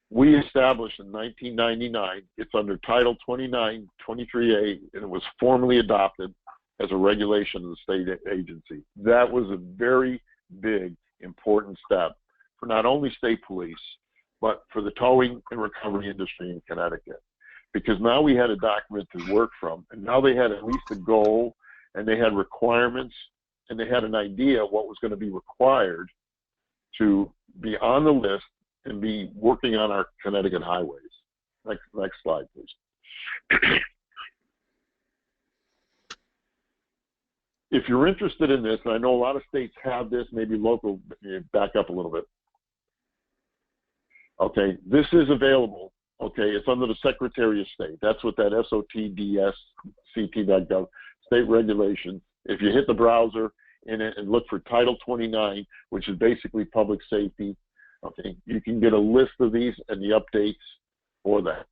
We established in 1999, it's under Title 29, 23A, and it was formally adopted as a regulation of the state agency. That was a very big, important step for not only state police, but for the towing and recovery industry in Connecticut. Because now we had a document to work from, and now they had at least a goal, and they had requirements, and they had an idea of what was going to be required to be on the list and be working on our Connecticut highways. Next slide, please. If you're interested in this, and I know a lot of states have this, maybe local, back up a little bit. Okay, this is available. Okay, it's under the Secretary of State. That's what that SOTDSCT.gov, state regulations. If you hit the browser, in it and look for Title 29, which is basically public safety. Okay, you can get a list of these and the updates for that.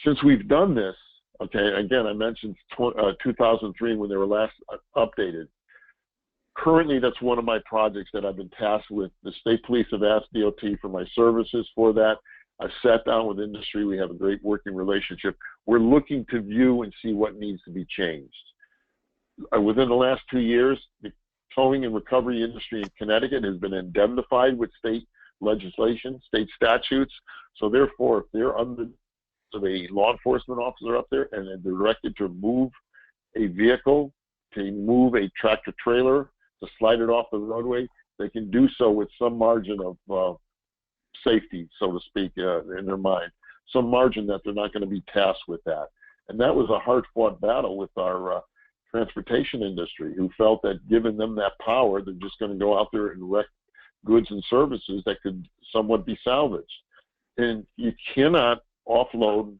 Since we've done this, okay, again, I mentioned 2003 when they were last updated. Currently, that's one of my projects that I've been tasked with. The state police have asked DOT for my services for that. I've sat down with industry. We have a great working relationship. We're looking to view and see what needs to be changed. Within the last 2 years, the towing and recovery industry in Connecticut has been indemnified with state legislation, state statutes. So therefore, if they're under a law enforcement officer up there and they're directed to move a vehicle, to move a tractor trailer, to slide it off the roadway, they can do so with some margin of safety, so to speak, in their mind, some margin that they're not going to be tasked with that. And that was a hard-fought battle with our transportation industry, who felt that giving them that power, they're just going to go out there and wreck goods and services that could somewhat be salvaged. And you cannot offload,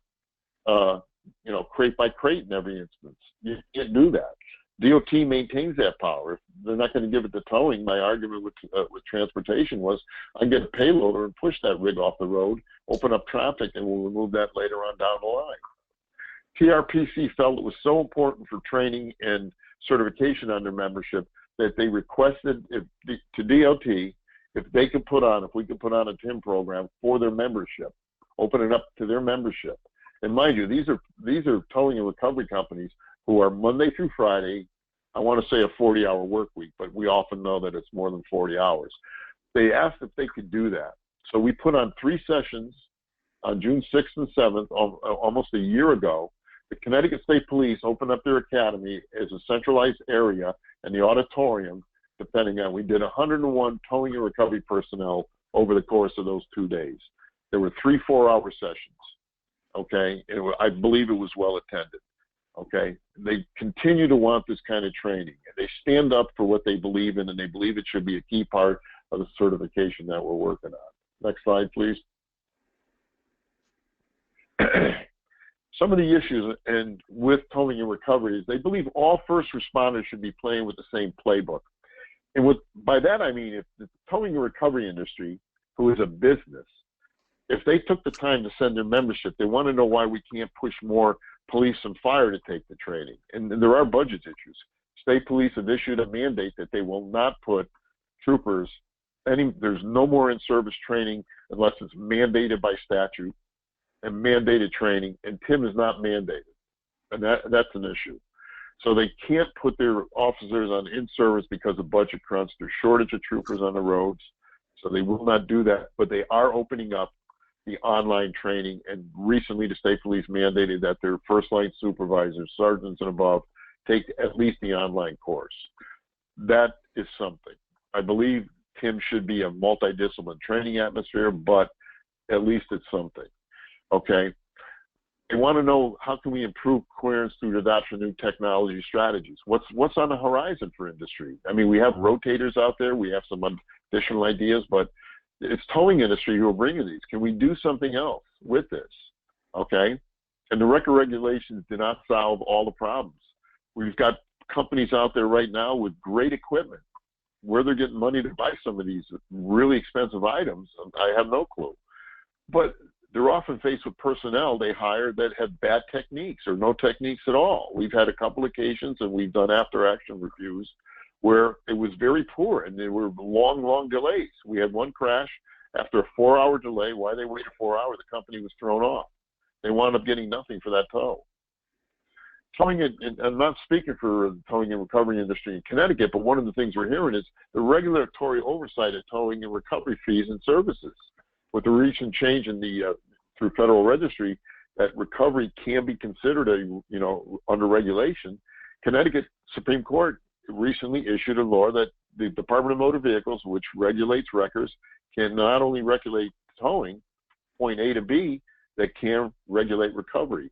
crate by crate in every instance. You can't do that. DOT maintains that power. If they're not going to give it to towing, my argument with transportation was I can get a payloader and push that rig off the road, open up traffic, and we'll remove that later on down the line. TRPC felt it was so important for training and certification on their membership that they requested to DOT if we could put on a TIM program for their membership, open it up to their membership. And mind you, these are towing and recovery companies who are Monday through Friday, I want to say a 40-hour work week, but we often know that it's more than 40 hours. They asked if they could do that. So we put on 3 sessions on June 6th and 7th, almost a year ago. The Connecticut State Police opened up their academy as a centralized area in the auditorium, depending on, we did 101 towing and recovery personnel over the course of those 2 days. There were 3 4-hour sessions, okay? I believe it was well attended. Okay, they continue to want this kind of training. They stand up for what they believe in, and they believe it should be a key part of the certification that we're working on. Next slide, please. Some of the issues with towing and recovery is they believe all first responders should be playing with the same playbook. And by that I mean, if the towing and recovery industry, who is a business, if they took the time to send their membership, they want to know why we can't push more police and fire to take the training. And there are budget issues. State police have issued a mandate that they will not put troopers, there's no more in-service training unless it's mandated by statute and mandated training, and TIM is not mandated. And that's an issue. So they can't put their officers on in-service because of budget crunch. There's shortage of troopers on the roads, so they will not do that. But they are opening up the online training, and recently the state police mandated that their first line supervisors, sergeants and above, take at least the online course. That is something. I believe TIM should be a multi-disciplinary training atmosphere, but at least it's something. Okay. They want to know, how can we improve clearance through the adoption of new technology strategies? What's on the horizon for industry? I mean, we have rotators out there, we have some additional ideas, but it's towing industry who are bringing these. Can we do something else with this? Okay. And the record regulations do not solve all the problems. We've got companies out there right now with great equipment. Where they're getting money to buy some of these really expensive items, I have no clue. But they're often faced with personnel they hire that have bad techniques or no techniques at all. We've had a couple occasions, and we've done after-action reviews, where it was very poor, and there were long delays. We had one crash after a 4-hour delay. Why they waited 4 hours? The company was thrown off. They wound up getting nothing for that tow. Towing, and I'm not speaking for the towing and recovery industry in Connecticut, but one of the things we're hearing is the regulatory oversight of towing and recovery fees and services. With the recent change in the through Federal Registry, that recovery can be considered under regulation. Connecticut Supreme Court recently issued a law that the Department of Motor Vehicles, which regulates wreckers, can not only regulate towing, point A to B, that can regulate recovery.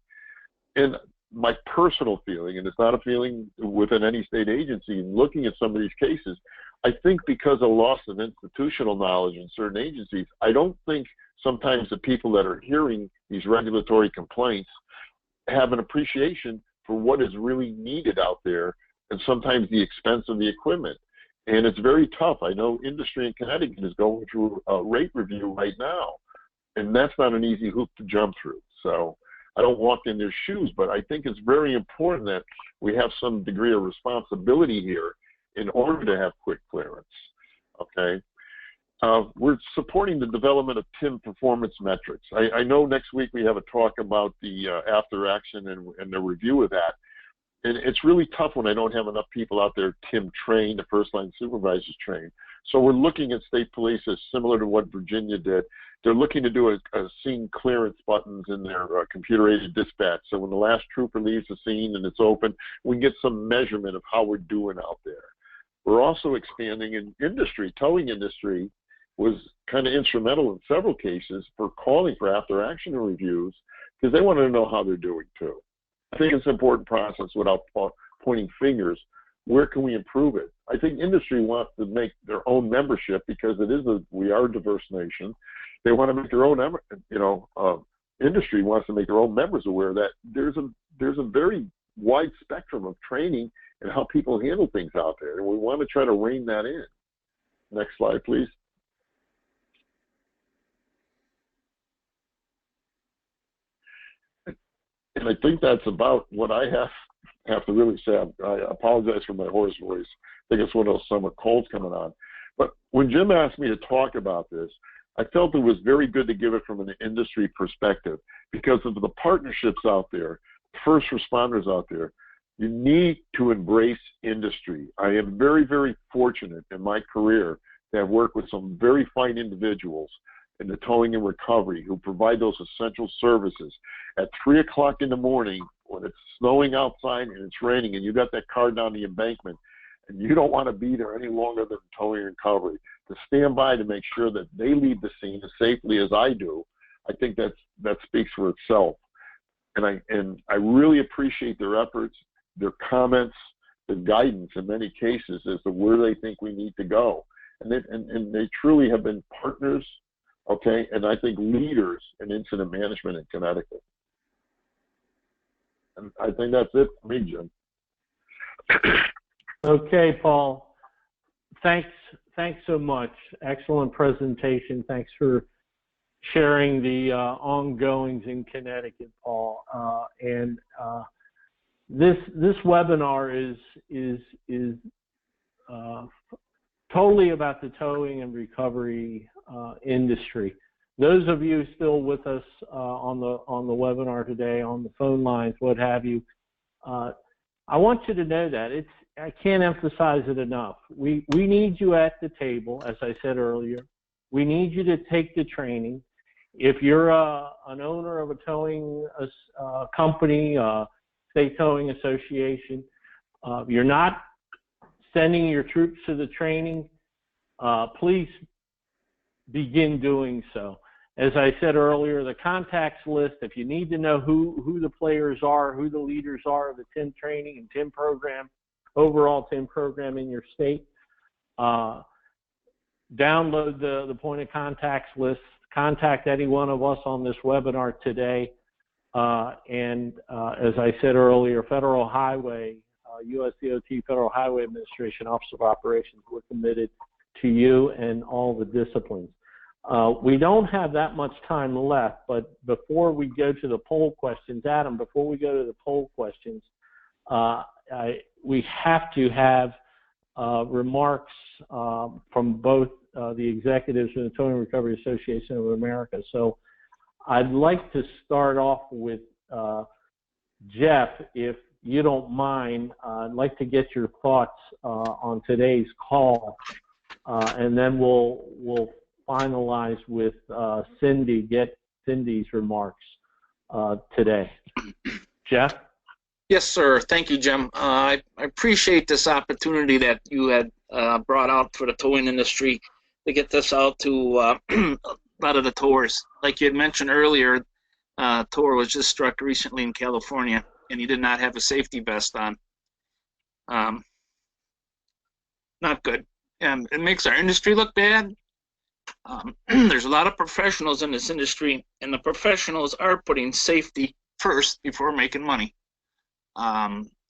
And my personal feeling, and it's not a feeling within any state agency, in looking at some of these cases, I think because of loss of institutional knowledge in certain agencies, I don't think sometimes the people that are hearing these regulatory complaints have an appreciation for what is really needed out there and sometimes the expense of the equipment. And it's very tough. I know industry in Connecticut is going through a rate review right now, and that's not an easy hoop to jump through. So I don't walk in their shoes, but I think it's very important that we have some degree of responsibility here in order to have quick clearance, okay? We're supporting the development of TIM performance metrics. I know next week we have a talk about the after action and the review of that. And it's really tough when I don't have enough people out there TIM trained, the first line supervisors trained. So we're looking at state police as similar to what Virginia did. They're looking to do a scene clearance buttons in their computer-aided dispatch. So when the last trooper leaves the scene and it's open, we can get some measurement of how we're doing out there. We're also expanding in industry. Towing industry was kind of instrumental in several cases for calling for after-action reviews because they wanted to know how they're doing too. I think it's an important process without pointing fingers. Where can we improve it? I think industry wants to make their own membership because we are a diverse nation. They want to make their own, industry wants to make their own members aware that there's a very wide spectrum of training and how people handle things out there, and we want to try to rein that in. Next slide, please. And I think that's about what I have to really say. I apologize for my hoarse voice. I think it's one of those summer colds coming on. But when Jim asked me to talk about this, I felt it was very good to give it from an industry perspective because of the partnerships out there, first responders out there. You need to embrace industry. I am very, very fortunate in my career to have worked with some very fine individuals in the towing and recovery who provide those essential services. At 3 o'clock in the morning when it's snowing outside and it's raining and you got that car down the embankment and you don't want to be there any longer than towing and recovery, to stand by to make sure that they leave the scene as safely as I do, I think that speaks for itself. And I really appreciate their efforts, their comments, their guidance in many cases as to where they think we need to go. And they truly have been partners, okay, and I think leaders in incident management in Connecticut. And I think that's it for me, Jim. Okay, Paul. Thanks so much. Excellent presentation. Thanks for sharing the ongoings in Connecticut, Paul. This webinar is totally about the towing and recovery industry. Those of you still with us on the webinar today, on the phone lines, what have you, I want you to know that I can't emphasize it enough. We need you at the table, as I said earlier. We need you to take the training. If you're an owner of a towing company, state towing association, you're not sending your troops to the training, please begin doing so. As I said earlier, the contacts list, if you need to know who the players are, who the leaders are of the TIM training and TIM program, overall TIM program in your state, download the point of contacts list, contact any one of us on this webinar today, and as I said earlier, Federal Highway, US DOT Federal Highway Administration Office of Operations, we're committed to you and all the disciplines. We don't have that much time left, but before we go to the poll questions, Adam, before we go to the poll questions, we have to have remarks from both the executives from the Towing and Recovery Association of America. So I'd like to start off with Jeff, if you don't mind. I'd like to get your thoughts on today's call, and then we'll finalize with Cindy, get Cindy's remarks today. Jeff? Yes, sir. Thank you, Jim. I appreciate this opportunity that you had brought out for the towing industry to get this out to a lot of the towers. Like you had mentioned earlier, tower was just struck recently in California, and he did not have a safety vest on. Not good. It makes our industry look bad. There's a lot of professionals in this industry, and the professionals are putting safety first before making money.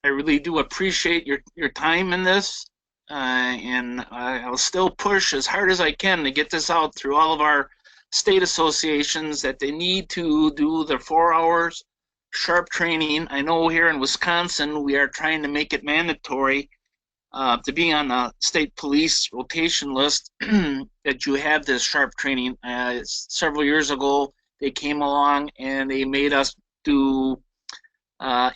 I really do appreciate your time in this, and I'll still push as hard as I can to get this out through all of our state associations that they need to do their 4 hours sharp training. I know here in Wisconsin we are trying to make it mandatory to be on the state police rotation list that you have this sharp training. Several years ago they came along and they made us do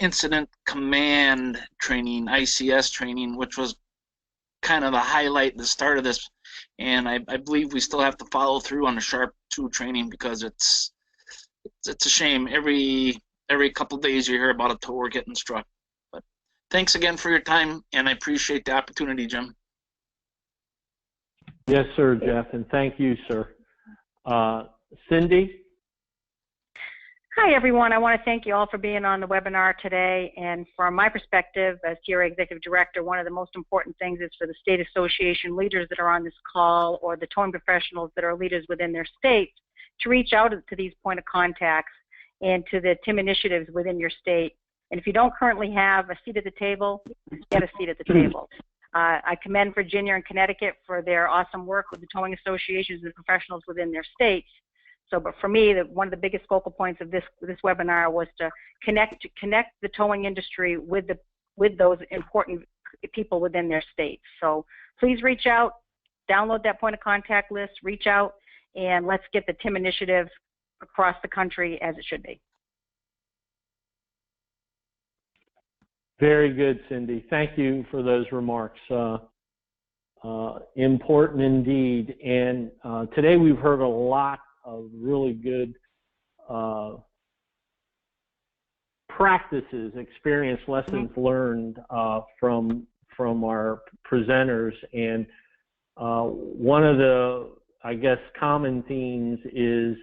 incident command training, ICS training, which was kind of the highlight, the start of this. And I believe we still have to follow through on the Sharp 2 training because it's a shame. Every couple of days you hear about a tower getting struck. But thanks again for your time, and I appreciate the opportunity, Jim. Yes, sir, Jeff, and thank you, sir. Cindy? Hi, everyone. I want to thank you all for being on the webinar today. And from my perspective as TRAA Executive Director, one of the most important things is for the state association leaders that are on this call or the towing professionals that are leaders within their states to reach out to these point of contacts and to the TIM initiatives within your state. And if you don't currently have a seat at the table, get a seat at the table. I commend Virginia and Connecticut for their awesome work with the towing associations and professionals within their states. So, but for me, one of the biggest focal points of this webinar was to connect the towing industry with those important people within their states. So please reach out, download that point of contact list, reach out, and let's get the TIM initiative across the country as it should be. Very good, Cindy. Thank you for those remarks. Important indeed. And today we've heard a lot of really good practices, experience, lessons learned from our presenters. And one of the, I guess, common themes is,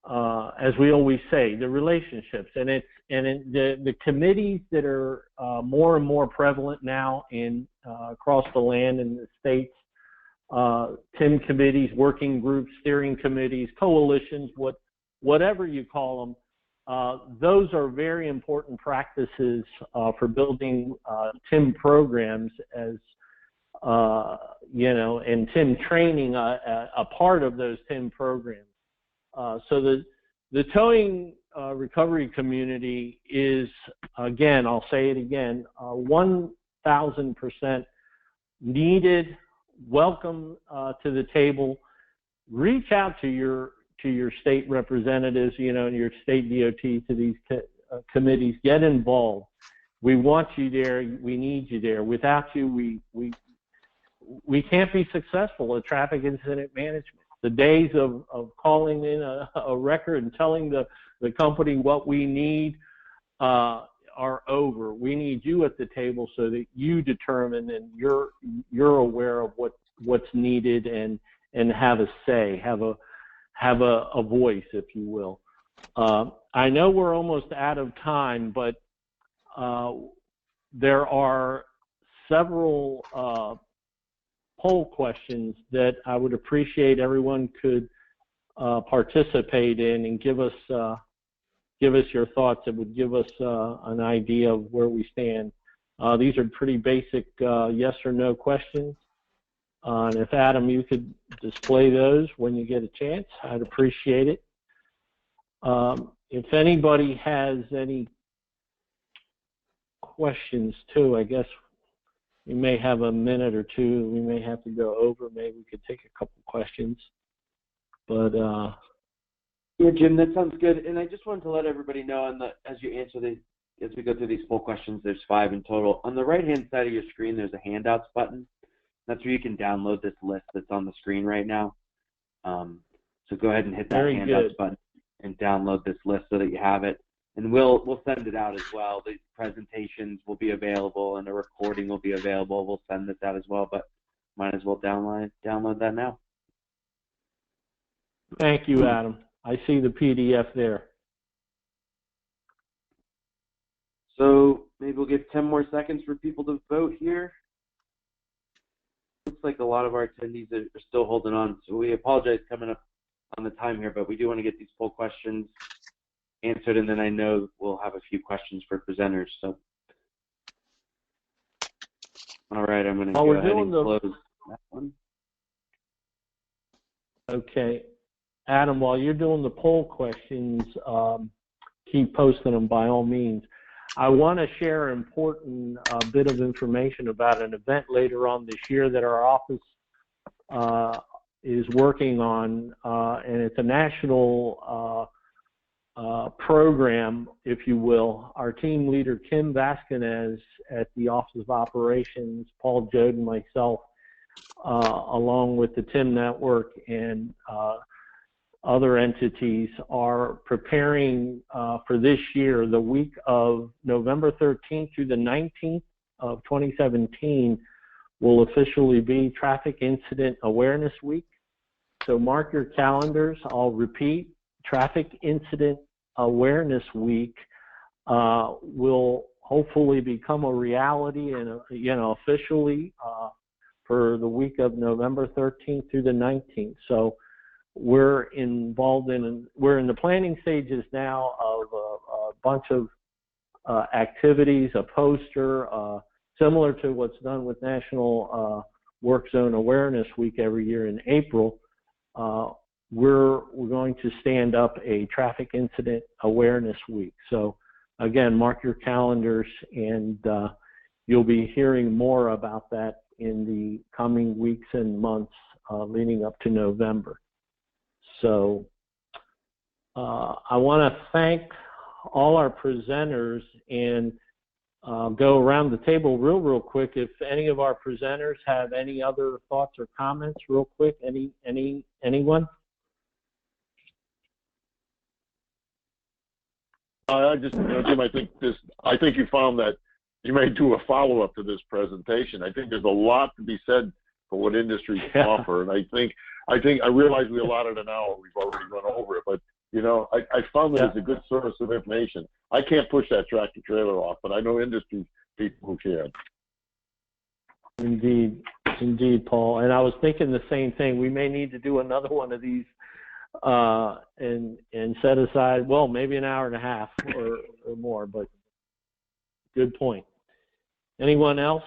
as we always say, the relationships. And the committees that are more and more prevalent now across the land in the states, TIM committees, working groups, steering committees, coalitions, whatever you call them, those are very important practices for building TIM programs as, and TIM training a part of those TIM programs. So the towing recovery community is, again, I'll say it again, 1,000% needed. Welcome to the table. Reach out to your state representatives, and your state DOT, to these committees. Get involved. We want you there. We need you there. Without you, we can't be successful at traffic incident management. The days of calling in a record and telling the company what we need are over. We need you at the table so that you determine and you're aware of what's needed and have a say, have a voice, if you will. I know we're almost out of time, but there are several poll questions that I would appreciate everyone could participate in and give us your thoughts. It would give us an idea of where we stand. These are pretty basic yes or no questions. And if Adam, you could display those when you get a chance, I'd appreciate it. If anybody has any questions too, I guess we may have a minute or two. We may have to go over. Maybe we could take a couple questions. But yeah, Jim, that sounds good. And I just wanted to let everybody know, as you answer these, as we go through these poll questions, there's 5 in total. On the right-hand side of your screen, there's a handouts button. That's where you can download this list that's on the screen right now. So go ahead and hit that handouts button and download this list so that you have it. And we'll send it out as well. The presentations will be available and the recording will be available. We'll send this out as well, but might as well download that now. Thank you, Adam. I see the PDF there. So maybe we'll give 10 more seconds for people to vote here. Looks like a lot of our attendees are still holding on, so we apologize coming up on the time here, but we do want to get these poll questions answered, and then I know we'll have a few questions for presenters. So All right, I'm going to go ahead and close that one. Okay. Adam, while you're doing the poll questions, keep posting them by all means. I want to share an important bit of information about an event later on this year that our office is working on, and it's a national program, if you will. Our team leader, Kim Vasquez, at the Office of Operations, Paul Jode and myself, along with the TIM Network and other entities, are preparing for this year. The week of November 13th through the 19th of 2017 will officially be Traffic Incident Awareness Week. So mark your calendars. I'll repeat, Traffic Incident Awareness Week will hopefully become a reality and officially for the week of November 13th through the 19th. So we're in the planning stages now of a bunch of activities, a poster, similar to what's done with National Work Zone Awareness Week every year in April. We're going to stand up a Traffic Incident Awareness Week. So again, mark your calendars, and you'll be hearing more about that in the coming weeks and months leading up to November. So I want to thank all our presenters and go around the table real quick. If any of our presenters have any other thoughts or comments real quick, anyone? I just, Jim, I think you found that you may do a follow-up to this presentation. I think there's a lot to be said for what industries offer, and I think I realize we allotted an hour. We've already run over it, but I found that it's a good source of information. I can't push that tractor trailer off, but I know industry people who can. Indeed, Paul. And I was thinking the same thing. We may need to do another one of these and set aside, well, maybe an hour and a half or more, but good point. Anyone else?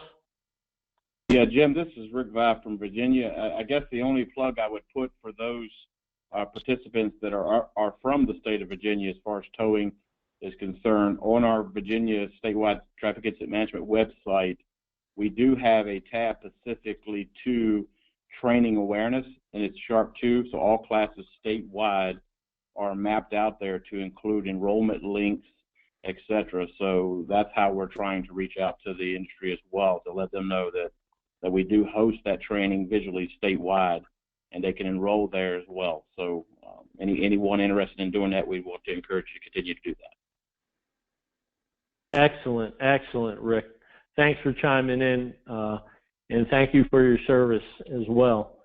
Yeah, Jim, this is Rick Vive from Virginia. I guess the only plug I would put for those participants that are from the state of Virginia as far as towing is concerned, on our Virginia statewide traffic incident management website, we do have a tab specifically to training awareness, and it's Sharp 2, so all classes statewide are mapped out there to include enrollment links, etc. So that's how we're trying to reach out to the industry as well, to let them know that we do host that training visually statewide, and they can enroll there as well. So anyone interested in doing that, we want to encourage you to continue to do that. Excellent, Rick. Thanks for chiming in, and thank you for your service as well.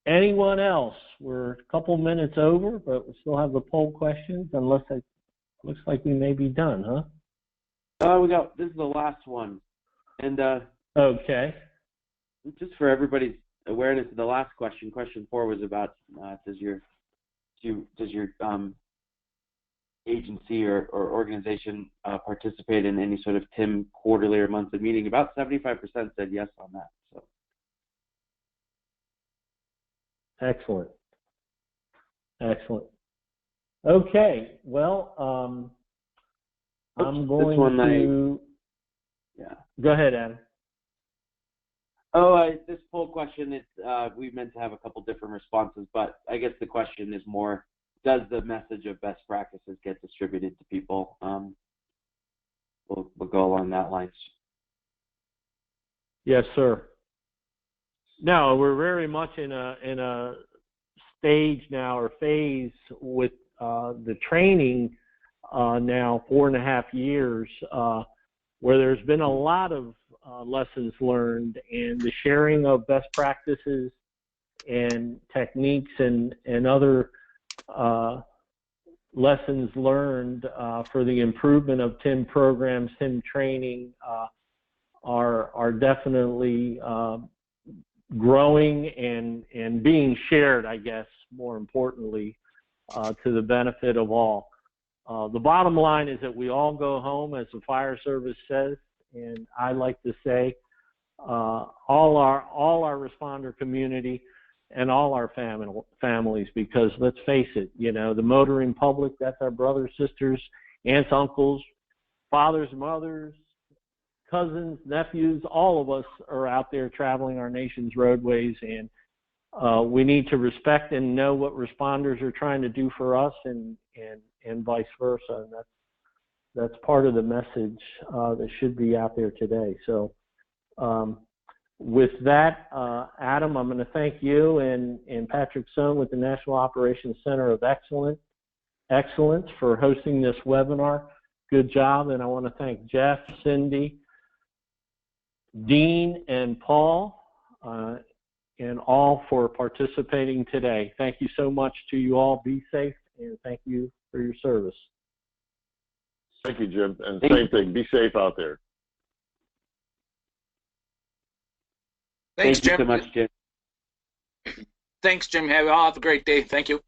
Anyone else? We're a couple minutes over, but we still have the poll questions, unless it looks like we may be done, huh? This is the last one. And okay. Just for everybody's awareness, the last question 4 was about does your agency or organization participate in any sort of TIM quarterly or monthly meeting? About 75% said yes on that. So excellent. Okay, well, I'm going to. Go ahead, Adam. This poll question, we meant to have a couple different responses, but I guess the question is more, does the message of best practices get distributed to people? We'll go along that lines. Yes, sir. No, we're very much in a stage now, or phase, with the training now 4.5 years, where there's been a lot of lessons learned, and the sharing of best practices and techniques and other lessons learned for the improvement of TIM programs, TIM training, are definitely growing and being shared, I guess, more importantly, to the benefit of all. The bottom line is that we all go home, as the fire service says, and I like to say all our responder community and all our families, because let's face it, you know, the motoring public, that's our brothers, sisters, aunts, uncles, fathers, mothers, cousins, nephews, all of us are out there traveling our nation's roadways, and we need to respect and know what responders are trying to do for us, and vice versa. And that's part of the message that should be out there today. So with that, Adam, I'm going to thank you and Patrick Sohn with the National Operations Center of Excellence for hosting this webinar. Good job. And I want to thank Jeff, Cindy, Dean, and Paul, and all for participating today. Thank you so much to you all. Be safe, and thank you for your service. Thank you, Jim. And same thing. Be safe out there. Thanks, Jim. Thank you so much, Jim. Thanks, Jim. Have a great day. Thank you.